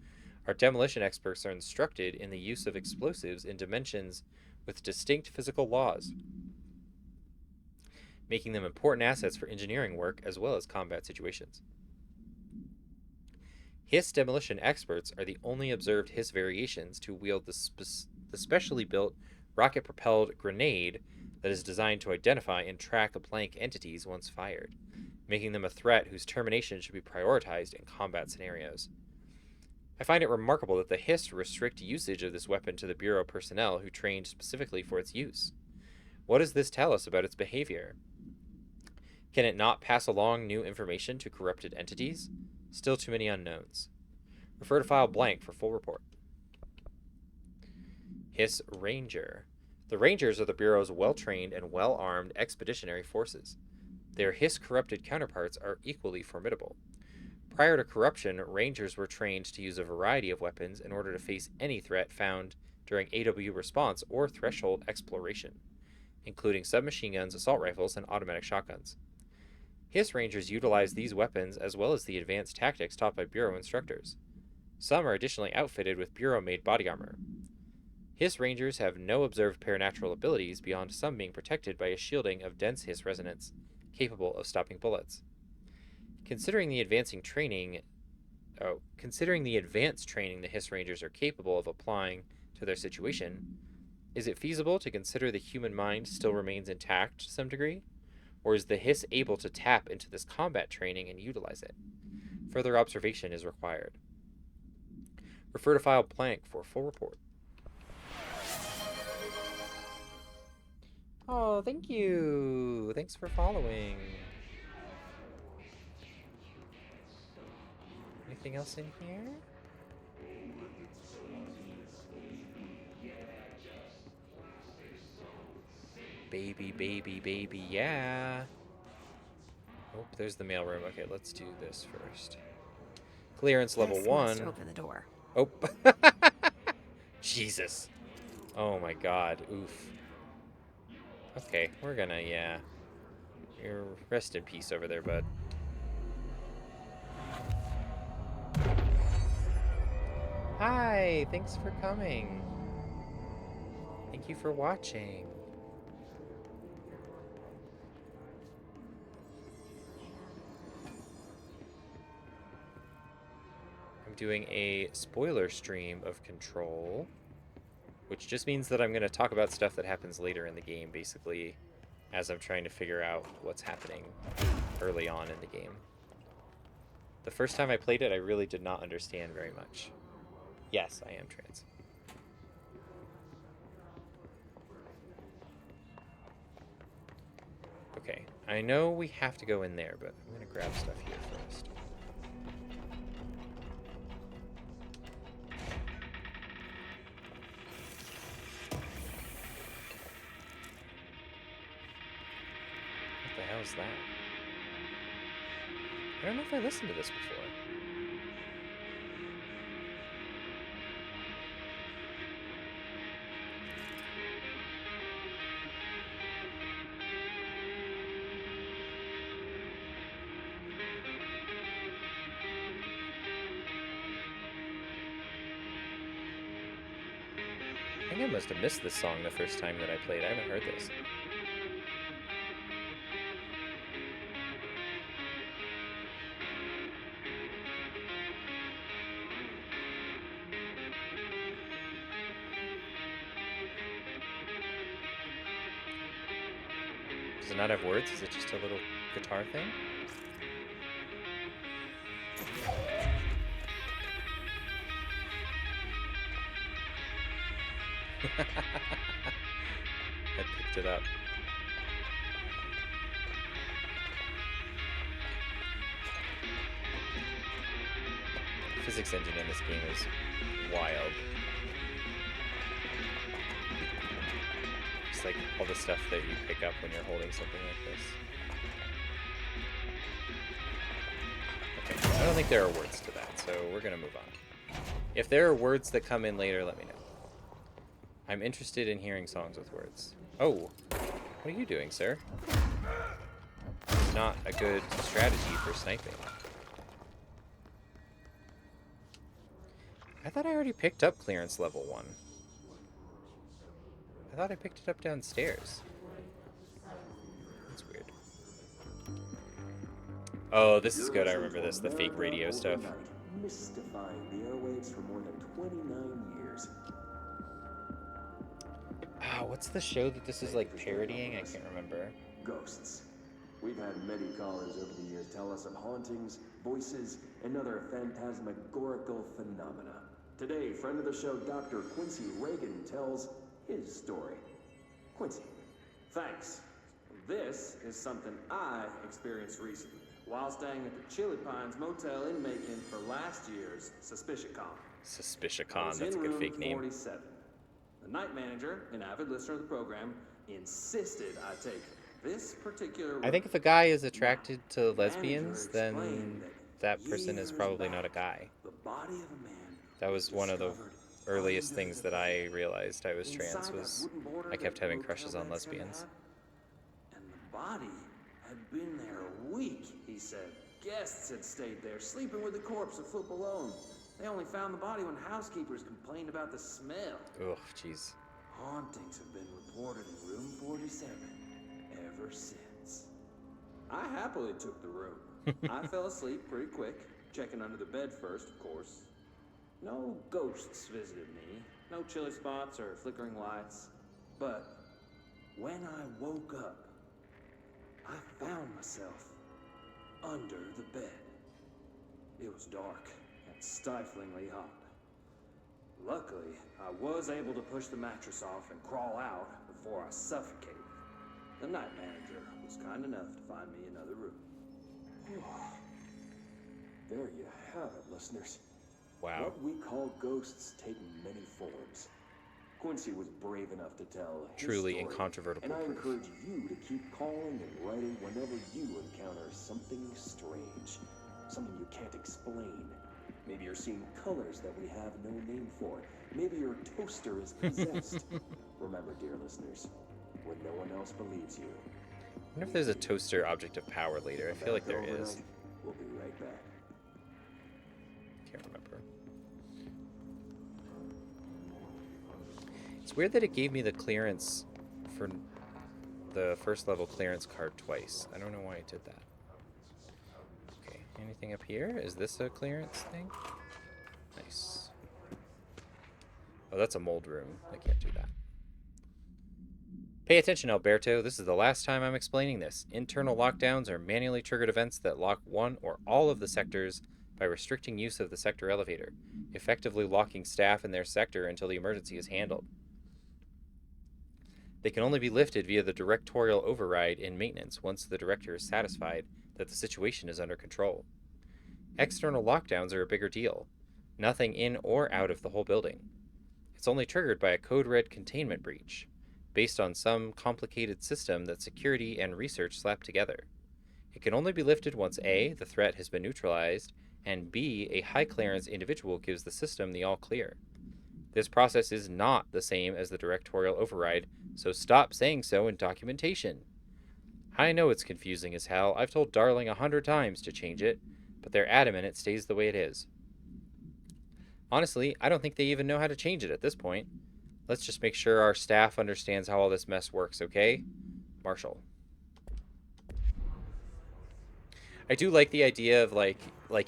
Our demolition experts are instructed in the use of explosives in dimensions with distinct physical laws, making them important assets for engineering work as well as combat situations. HISS demolition experts are the only observed HISS variations to wield the specially built rocket-propelled grenade that is designed to identify and track blank entities once fired, making them a threat whose termination should be prioritized in combat scenarios. I find it remarkable that the HISS restrict usage of this weapon to the Bureau personnel who trained specifically for its use. What does this tell us about its behavior? Can it not pass along new information to corrupted entities? Still too many unknowns. Refer to file blank for full report. HISS Ranger. The Rangers are the Bureau's well-trained and well-armed expeditionary forces. Their HISS-corrupted counterparts are equally formidable. Prior to corruption, Rangers were trained to use a variety of weapons in order to face any threat found during AW response or threshold exploration, including submachine guns, assault rifles, and automatic shotguns. HISS Rangers utilize these weapons as well as the advanced tactics taught by Bureau instructors. Some are additionally outfitted with Bureau-made body armor. HISS Rangers have no observed paranatural abilities beyond some being protected by a shielding of dense HISS resonance, capable of stopping bullets. Considering the advanced training the HISS Rangers are capable of applying to their situation, is it feasible to consider the human mind still remains intact to some degree? Or is the HISS able to tap into this combat training and utilize it? Further observation is required. Refer to file blank for full report. Oh, thank you. Thanks for following. Anything else in here? Baby, baby, baby, yeah. Oh, there's the mailroom. Okay, let's do this first. Clearance level This 1. must open the door. Oh. Jesus. Oh my god. Oof. Okay, we're gonna, yeah. You're rest in peace over there, bud. Hi, thanks for coming. Thank you for watching. I'm doing a spoiler stream of Control, which just means that I'm going to talk about stuff that happens later in the game, basically, as I'm trying to figure out what's happening early on in the game. The first time I played it, I really did not understand very much. Yes, I am trans. I know we have to go in there, but I'm gonna grab stuff here first. What the hell is that? I don't know if I listened to this before. I think I must have missed this song the first time that I played. I haven't heard this. Does it not have words? Is it just a little guitar thing? I picked it up. The physics engine in this game is wild. Just like all the stuff that you pick up when you're holding something like this. Okay, I don't think there are words to that, so we're gonna move on. If there are words that come in later, let me know. I'm interested in hearing songs with words. Oh, what are you doing, sir? It's not a good strategy for sniping. I thought I already picked up clearance level 1. I thought I picked it up downstairs. That's weird. Oh, this is good. I remember this, the fake radio stuff. Mystifying the airwaves for more than 29 years. Ah, what's the show that this is like parodying? I can't remember. Ghosts. We've had many callers over the years tell us of hauntings, voices, and other phantasmagorical phenomena. Today, friend of the show, Dr. Quincy Reagan, tells his story. Quincy, thanks. This is something I experienced recently while staying at the Chili Pines Motel in Macon for last year's Suspicion-Con. Suspicion-Con, that's a good fake name. 47. The night manager, an avid listener of the program, insisted I take this particular room. I think if a guy is attracted to lesbians, then that person is probably not a guy. The body of a man. That was one of the earliest things that I realized I was trans, was I kept having crushes on lesbians. And the body had been there a week, he said. Guests had stayed there, sleeping with the corpse a foot below. They only found the body when housekeepers complained about the smell. Ugh, jeez. Hauntings have been reported in room 47 ever since. I happily took the room. I fell asleep pretty quick, checking under the bed first, of course. No ghosts visited me, no chilly spots or flickering lights. But when I woke up, I found myself under the bed. It was dark and stiflingly hot. Luckily, I was able to push the mattress off and crawl out before I suffocated. The night manager was kind enough to find me another room. There you have it, listeners. Wow. What we call ghosts take many forms. Quincy was brave enough to tell his Truly story, incontrovertible and I proof. encourage you to keep calling and writing whenever you encounter something strange, something you can't explain. Maybe you're seeing colors that we have no name for. Maybe your toaster is possessed. Remember, dear listeners, when no one else believes you. I wonder if there's a toaster object of power later. I feel like there is. We'll be right back. Can't remember. It's weird that it gave me the clearance for the first level clearance card twice. I don't know why it did that. Okay, anything up here? Is this a clearance thing? Nice. Oh, that's a mold room. I can't do that. Pay attention, Alberto. This is the last time I'm explaining this. Internal lockdowns are manually triggered events that lock one or all of the sectors by restricting use of the sector elevator, effectively locking staff in their sector until the emergency is handled. They can only be lifted via the directorial override in maintenance once the director is satisfied that the situation is under control. External lockdowns are a bigger deal. Nothing in or out of the whole building. It's only triggered by a code red containment breach, based on some complicated system that security and research slap together. It can only be lifted once A, the threat has been neutralized, and B, a high clearance individual gives the system the all clear. This process is not the same as the directorial override, so stop saying so in documentation. I know it's confusing as hell. I've told Darling 100 times to change it, but they're adamant it stays the way it is. Honestly, I don't think they even know how to change it at this point. Let's just make sure our staff understands how all this mess works, okay? Marshall. I do like the idea of like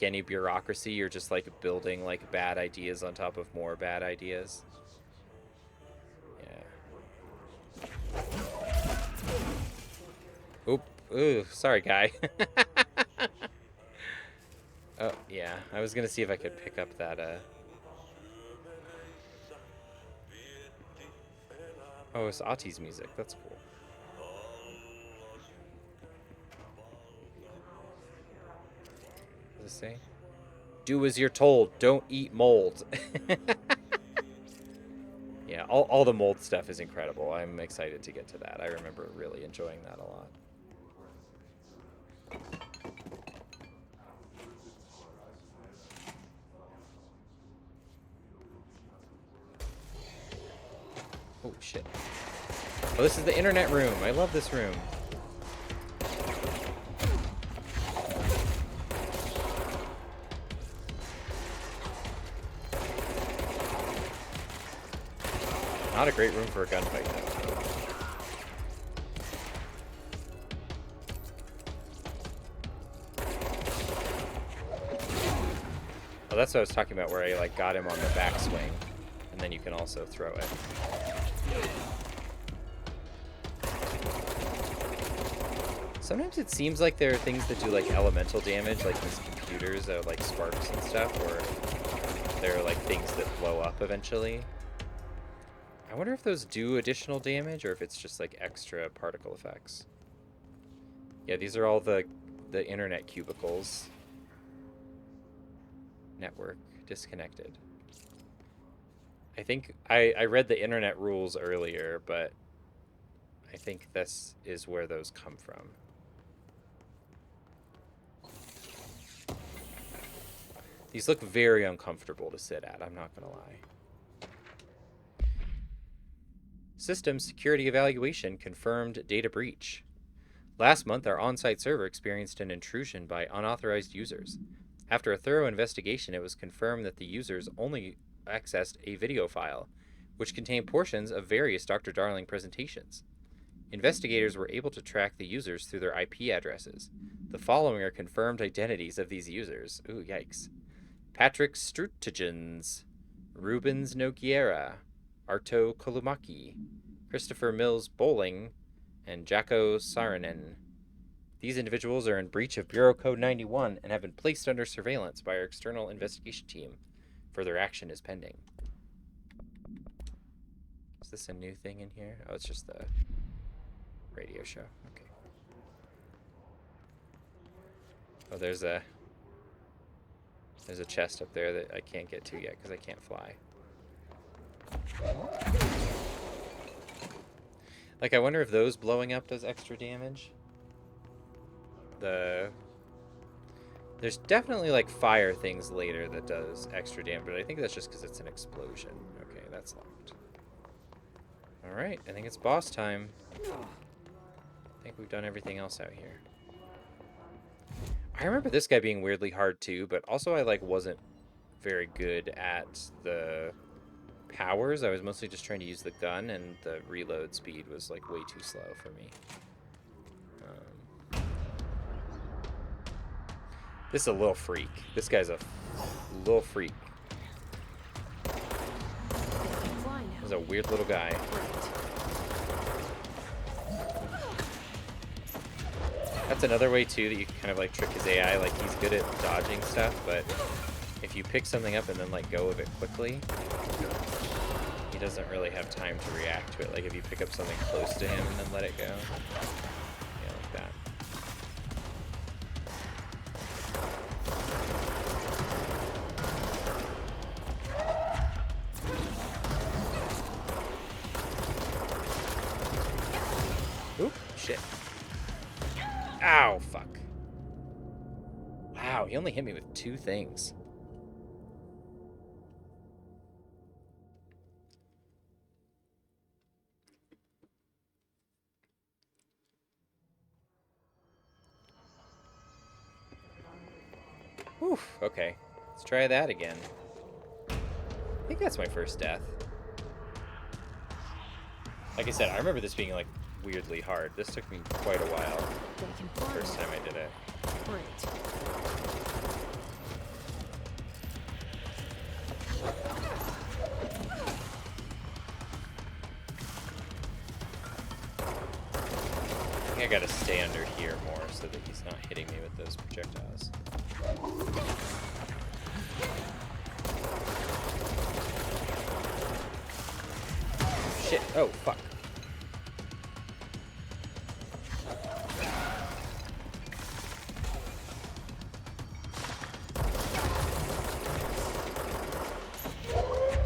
any bureaucracy, you're just like building like bad ideas on top of more bad ideas. Yeah. Oop. Ooh, sorry, guy. Oh, yeah. I was gonna see if I could pick up that, Oh, it's Ati's music. That's cool. What does it say? Do as you're told. Don't eat mold. Yeah, all the mold stuff is incredible. I'm excited to get to that. I remember really enjoying that a lot. Oh, shit. Oh, this is the internet room. I love this room. Not a great room for a gunfight, though. Oh, that's what I was talking about, where I like got him on the backswing, and then you can also throw it. Sometimes it seems like there are things that do like elemental damage, like these computers that are like sparks and stuff, or there are like things that blow up eventually. I wonder if those do additional damage or if it's just like extra particle effects. Yeah, these are all the internet cubicles. Network disconnected. I think I read the internet rules earlier, but I think this is where those come from. These look very uncomfortable to sit at, I'm not gonna lie. System security evaluation confirmed data breach. Last month, our on-site server experienced an intrusion by unauthorized users. After a thorough investigation, it was confirmed that the users only accessed a video file, which contained portions of various Dr. Darling presentations. Investigators were able to track the users through their IP addresses. The following are confirmed identities of these users. Ooh, yikes. Patrick Strutigens, Rubens Noguera, Arto Kolumaki, Christopher Mills Bowling, and Jacko Saarinen. These individuals are in breach of Bureau Code 91 and have been placed under surveillance by our external investigation team. Further action is pending. Is this a new thing in here? Oh, it's just the radio show. Okay. Oh, there's a chest up there that I can't get to yet because I can't fly. Like, I wonder if those blowing up does extra damage. There's definitely like fire things later that does extra damage, but I think that's just because it's an explosion. Okay, that's locked. Alright, I think it's boss time. I think we've done everything else out here. I remember this guy being weirdly hard too, but also I like wasn't very good at the powers. I was mostly just trying to use the gun, and the reload speed was like way too slow for me. This is a little freak. This guy's a little freak. He's a weird little guy. That's another way too that you can kind of like trick his AI. Like, he's good at dodging stuff, but if you pick something up and then let go of it quickly, he doesn't really have time to react to it. Like if you pick up something close to him and then let it go. Yeah, like that. Oop, shit. Ow, fuck. Wow, he only hit me with 2 things. Whew, okay. Let's try that again. I think that's my first death. Like I said, I remember this being, like, weirdly hard. This took me quite a while. The first time I did it. Great. I think I gotta stay under here more so that he's not hitting me with those projectiles. Shit. Oh, fuck.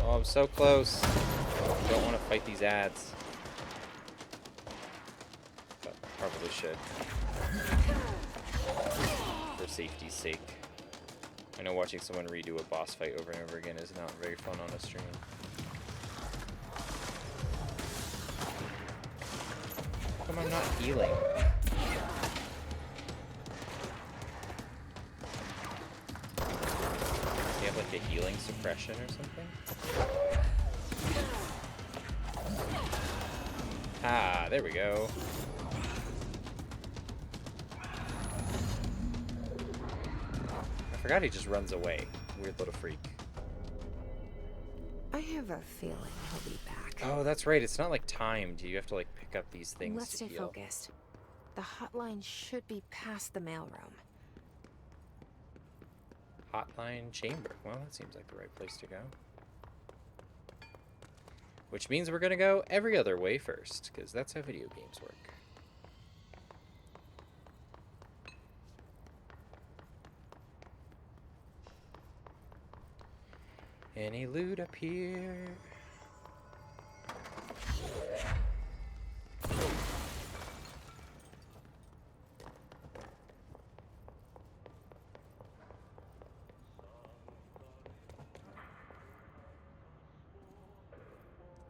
Oh, I'm so close. I don't want to fight these ads. But probably should. For safety's sake. I know watching someone redo a boss fight over and over again is not very fun on a stream. How come I'm not healing? Do you have like a healing suppression or something? Ah, there we go. I forgot he just runs away. Weird little freak. I have a feeling he'll be back. Oh, that's right. It's not like timed. You have to like pick up these things Let's to stay heal. focused. The hotline should be past the mailroom. Hotline chamber. Well, that seems like the right place to go. Which means we're gonna go every other way first, because that's how video games work. Any loot up here?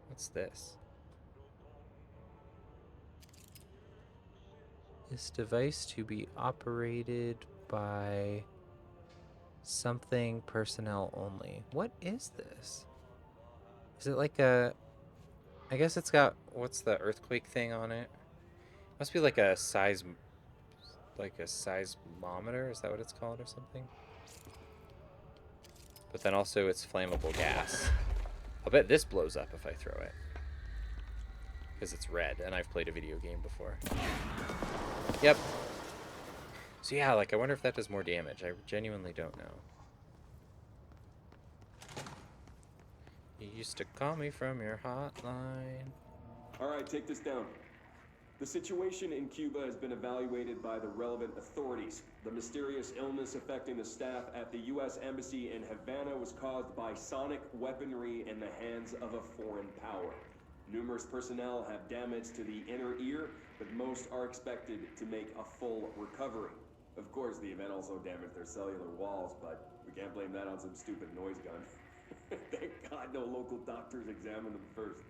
What's this? This device to be operated by something personnel only. What is this? Is it like a... I guess it's got... What's the earthquake thing on it? Must be like a size... Like a seismometer? Is that what it's called or something? But then also it's flammable gas. I'll bet this blows up if I throw it. Because it's red, and I've played a video game before. Yep. So yeah, like, I wonder if that does more damage. I genuinely don't know. You used to call me from your hotline. Alright, take this down. The situation in Cuba has been evaluated by the relevant authorities. The mysterious illness affecting the staff at the U.S. Embassy in Havana was caused by sonic weaponry in the hands of a foreign power. Numerous personnel have damage to the inner ear, but most are expected to make a full recovery. Of course, the event also damaged their cellular walls, but we can't blame that on some stupid noise gun. Thank God no local doctors examined them first.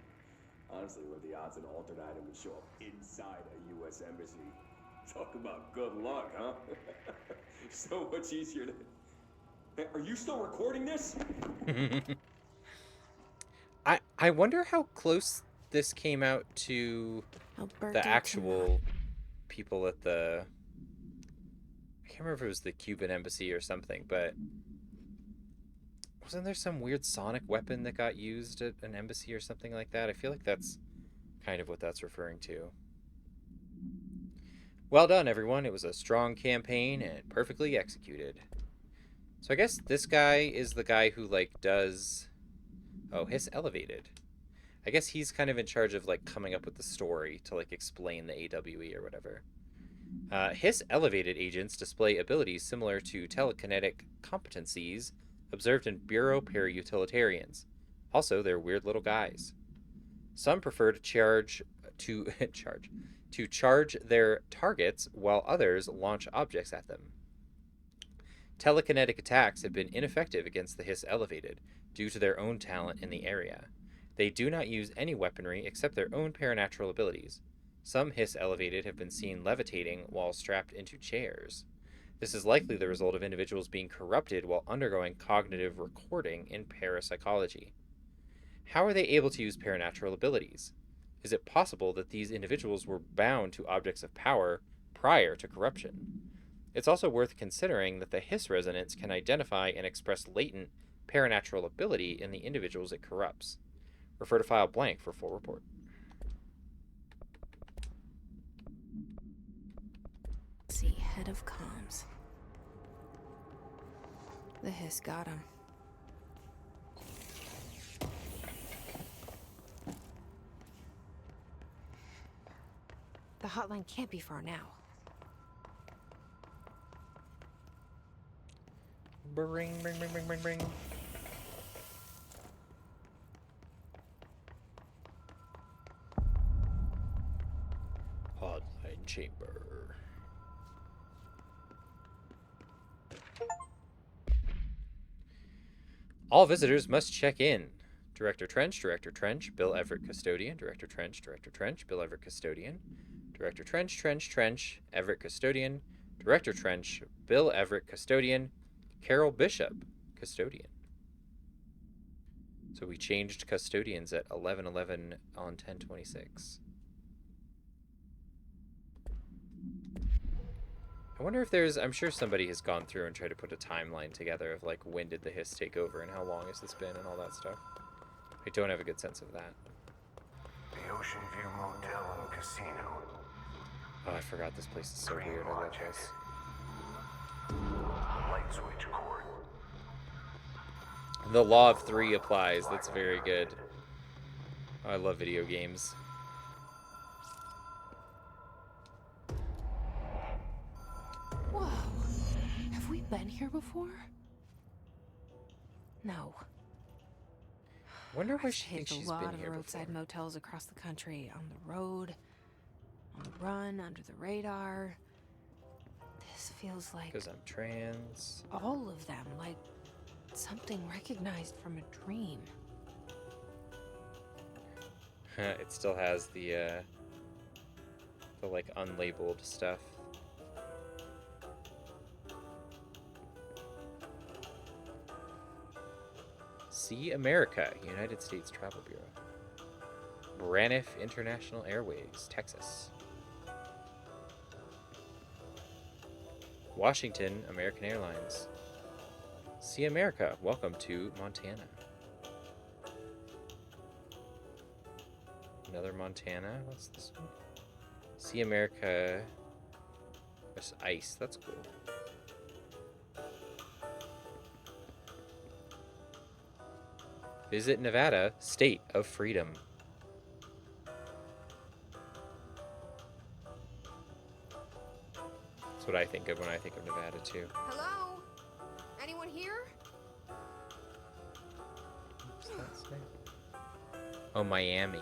Honestly, what are the odds an altered item would show up inside a U.S. embassy? Talk about good luck, huh? So much easier to... Hey, are you still recording this? I wonder how close this came out to the actual people at the... I can't remember if it was the Cuban embassy or something, but... Wasn't there some weird sonic weapon that got used at an embassy or something like that? I feel like that's kind of what that's referring to. Well done, everyone. It was a strong campaign and perfectly executed. So I guess this guy is the guy who, like, does... Oh, his elevated. I guess he's kind of in charge of like coming up with the story to like explain the AWE or whatever. Hiss elevated agents display abilities similar to telekinetic competencies observed in Bureau para-utilitarians. Also, they're weird little guys. Some prefer to charge their targets, while others launch objects at them. Telekinetic attacks have been ineffective against the Hiss elevated due to their own talent in the area. They do not use any weaponry except their own paranatural abilities. Some Hiss elevated have been seen levitating while strapped into chairs. This is likely the result of individuals being corrupted while undergoing cognitive recording in parapsychology. How are they able to use paranatural abilities? Is it possible that these individuals were bound to objects of power prior to corruption? It's also worth considering that the Hiss resonance can identify and express latent paranatural ability in the individuals it corrupts. Refer to file blank for full report. See, head of comms. The Hiss got him. The hotline can't be far now. Bring, bring, bring, bring, bring, bring. Hotline chamber. All visitors must check in. Director Trench, Bill Everett Custodian, Director Trench, Bill Everett Custodian, Director Trench, Everett Custodian, Director Trench, Bill Everett Custodian, Carol Bishop, Custodian. So we changed custodians at 11:11 on 10/26. I wonder if there's, I'm sure somebody has gone through and tried to put a timeline together of like when did the Hiss take over and how long has this been and all that stuff. I don't have a good sense of that. The Ocean View Motel and Casino. Oh, I forgot this place is so Green weird. I love logic. this. Light switch cord. The law of three applies. That's very good. Oh, I love video games. Whoa. Have we been here before? No. Wonder where I've she stayed thinks at she's a lot been of here roadside before. motels across the country, on the road, on the run, under the radar. This feels like Because I'm trans. all of them, like something recognized from a dream. It still has the like unlabeled stuff. See America, United States Travel Bureau. Braniff International Airways, Texas. Washington, American Airlines. See America, welcome to Montana. Another Montana, what's this one? See America, there's ice, that's cool. Visit Nevada, State of Freedom. That's what I think of when I think of Nevada, too. Hello? Anyone here? What's that say? Oh, Miami.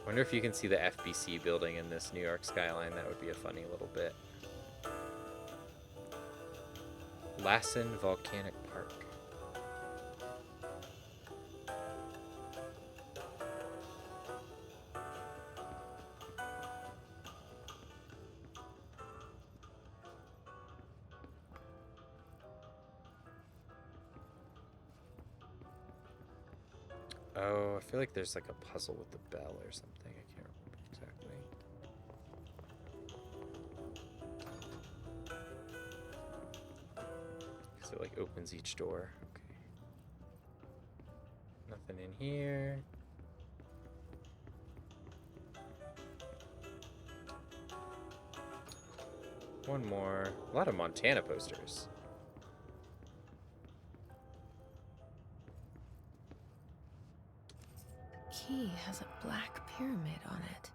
Wonder if you can see the FBC building in this New York skyline. That would be a funny little bit. Lassen Volcanic Park. Oh, I feel like there's like a puzzle with the bell or something. I can't remember exactly. Because it like opens each door. Okay. Nothing in here. One more. A lot of Montana posters. has a black pyramid on it.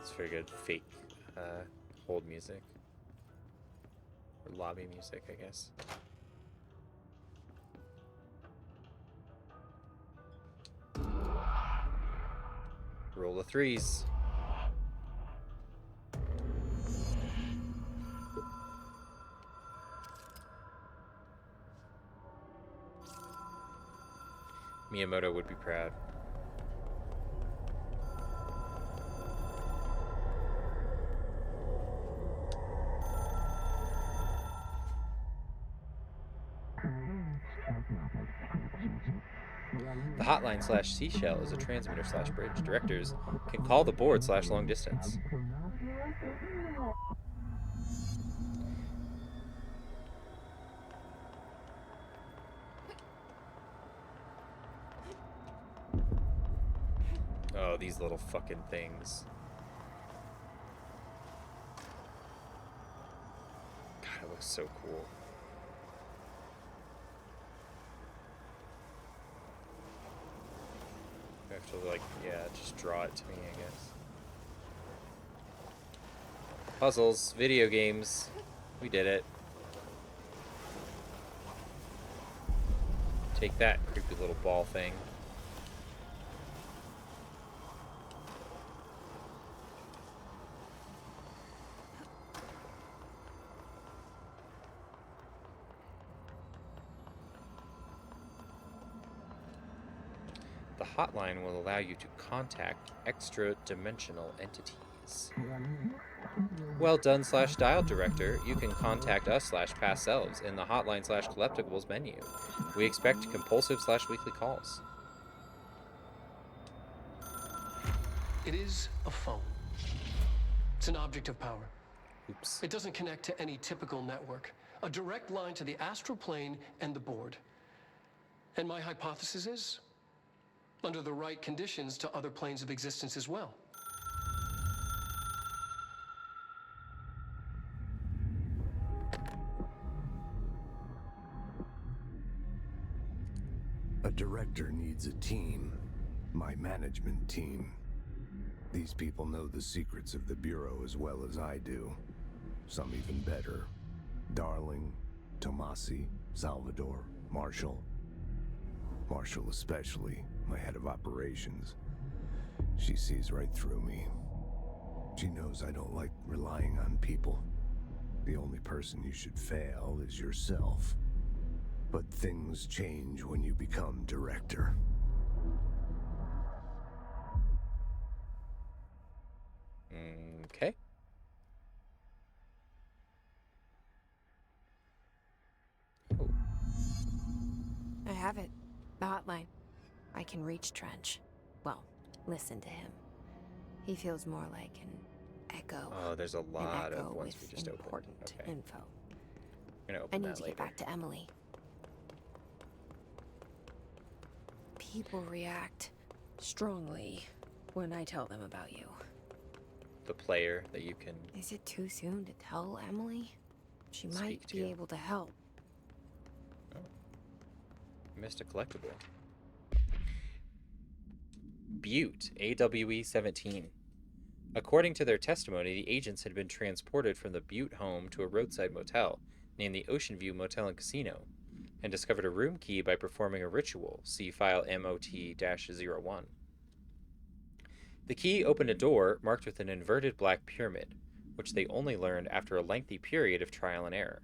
It's very good fake hold music. Or lobby music, I guess. Roll the threes. Miyamoto would be proud. The hotline / seashell is a transmitter / bridge. Directors can call the board / long distance. Oh, these little fucking things. God, it looks so cool. I have to, like, yeah, just draw it to me, I guess. Puzzles, video games. We did it. Take that, creepy little ball thing. The hotline will allow you to contact extra-dimensional entities. Well done / dial director. You can contact us / past selves in the hotline / collectibles menu. We expect compulsive / weekly calls. It is a phone. It's an object of power. Oops. It doesn't connect to any typical network. A direct line to the astral plane and the board. And my hypothesis is, under the right conditions, to other planes of existence as well. A director needs a team. My management team. These people know the secrets of the Bureau as well as I do. Some even better. Darling, Tomasi, Salvador, Marshall. Marshall especially, my head of operations. She sees right through me. She knows I don't like relying on people. The only person you should fail is yourself. But things change when you become director. Okay. Oh. I have it. The hotline. I can reach Trench. Well, listen to him. He feels more like an echo. Oh, there's a lot an echo of ones with we just opened. important Okay. info. We're gonna I open need that to later. get back to Emily. People react strongly when I tell them about you. The player that you can Is it too soon to tell Emily? She Speak might to. be able to help. missed a collectible. Butte, AWE 17. According to their testimony, the agents had been transported from the Butte home to a roadside motel named the Ocean View Motel and Casino and discovered a room key by performing a ritual. See file MOT-01. The key opened a door marked with an inverted black pyramid, which they only learned after a lengthy period of trial and error.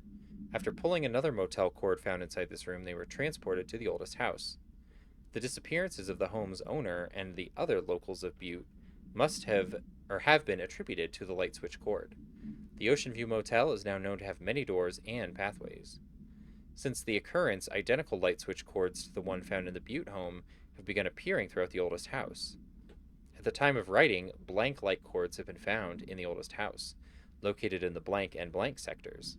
After pulling another motel cord found inside this room, they were transported to the oldest house. The disappearances of the home's owner and the other locals of Butte must have been attributed to the light switch cord. The Ocean View Motel is now known to have many doors and pathways. Since the occurrence, identical light switch cords to the one found in the Butte home have begun appearing throughout the oldest house. At the time of writing, blank light cords have been found in the oldest house, located in the blank and blank sectors.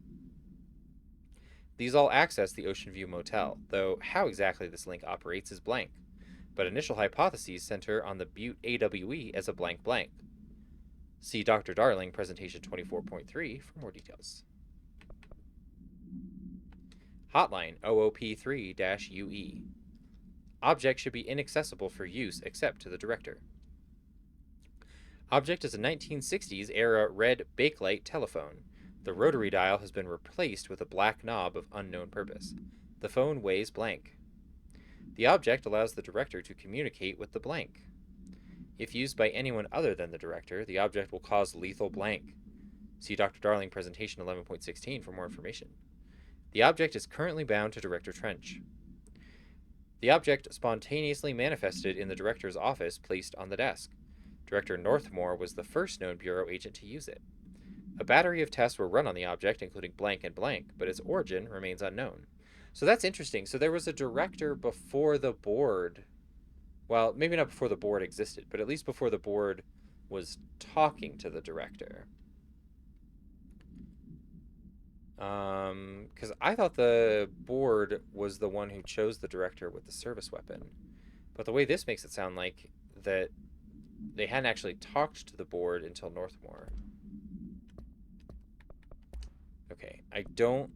These all access the Ocean View Motel, though how exactly this link operates is blank, but initial hypotheses center on the Butte AWE as a blank blank. See Dr. Darling, presentation 24.3 for more details. Hotline OOP3-UE. Object should be inaccessible for use except to the director. Object is a 1960s era red bakelite telephone. The rotary dial has been replaced with a black knob of unknown purpose. The phone weighs blank. The object allows the director to communicate with the blank. If used by anyone other than the director, the object will cause lethal blank. See Dr. Darling presentation 11.16 for more information. The object is currently bound to Director Trench. The object spontaneously manifested in the director's office placed on the desk. Director Northmore was the first known Bureau agent to use it. A battery of tests were run on the object, including blank and blank, but its origin remains unknown. So that's interesting. So there was a director before the board. Well, maybe not before the board existed, but at least before the board was talking to the director. Because I thought the board was the one who chose the director with the service weapon. But the way this makes it sound like that they hadn't actually talked to the board until Northmore. Okay, I don't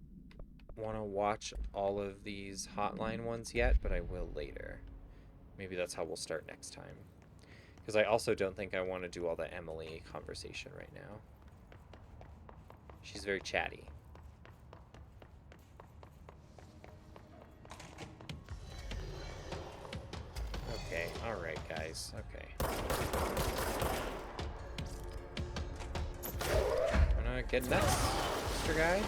want to watch all of these hotline ones yet, but I will later. Maybe that's how we'll start next time. Because I also don't think I want to do all the Emily conversation right now. She's very chatty. Okay, alright guys, okay. Wanna get nuts, Mr. Guy?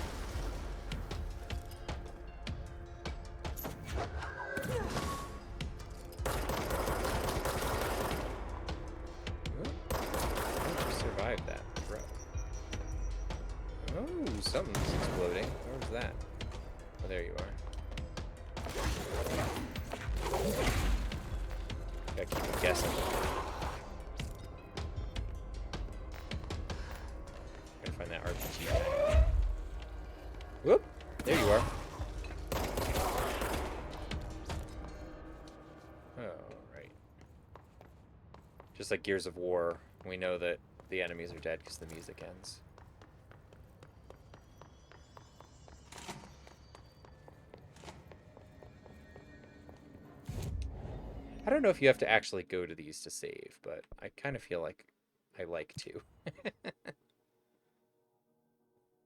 Survived that throw. Oh, something's exploding. Where was that? Oh, there you are. Gotta keep him guessing. Gotta find that RPG guy. Whoop! There you are. Oh, right. Just like Gears of War, we know that the enemies are dead because the music ends. I don't know if you have to actually go to these to save, but I kind of feel like I like to.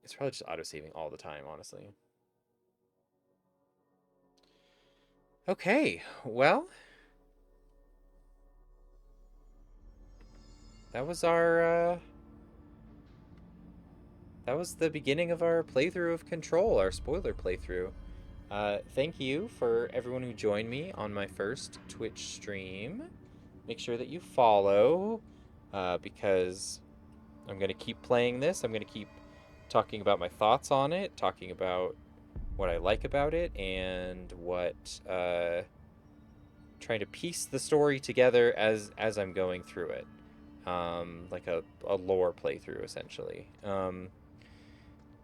It's probably just auto-saving all the time, honestly. Okay, well, that was our, that was the beginning of our playthrough of Control, our spoiler playthrough. Thank you for everyone who joined me on my first Twitch stream. Make sure that you follow, because I'm going to keep playing this. I'm going to keep talking about my thoughts on it, talking about what I like about it, and what, trying to piece the story together as I'm going through it. Like a lore playthrough, essentially.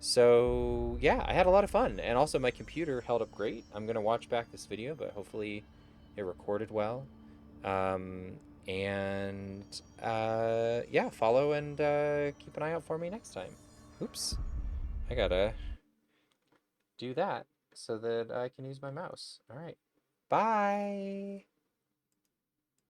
So, yeah, I had a lot of fun. And also, my computer held up great. I'm going to watch back this video, but hopefully it recorded well. Yeah, follow and keep an eye out for me next time. Oops. I gotta do that so that I can use my mouse. All right. Bye.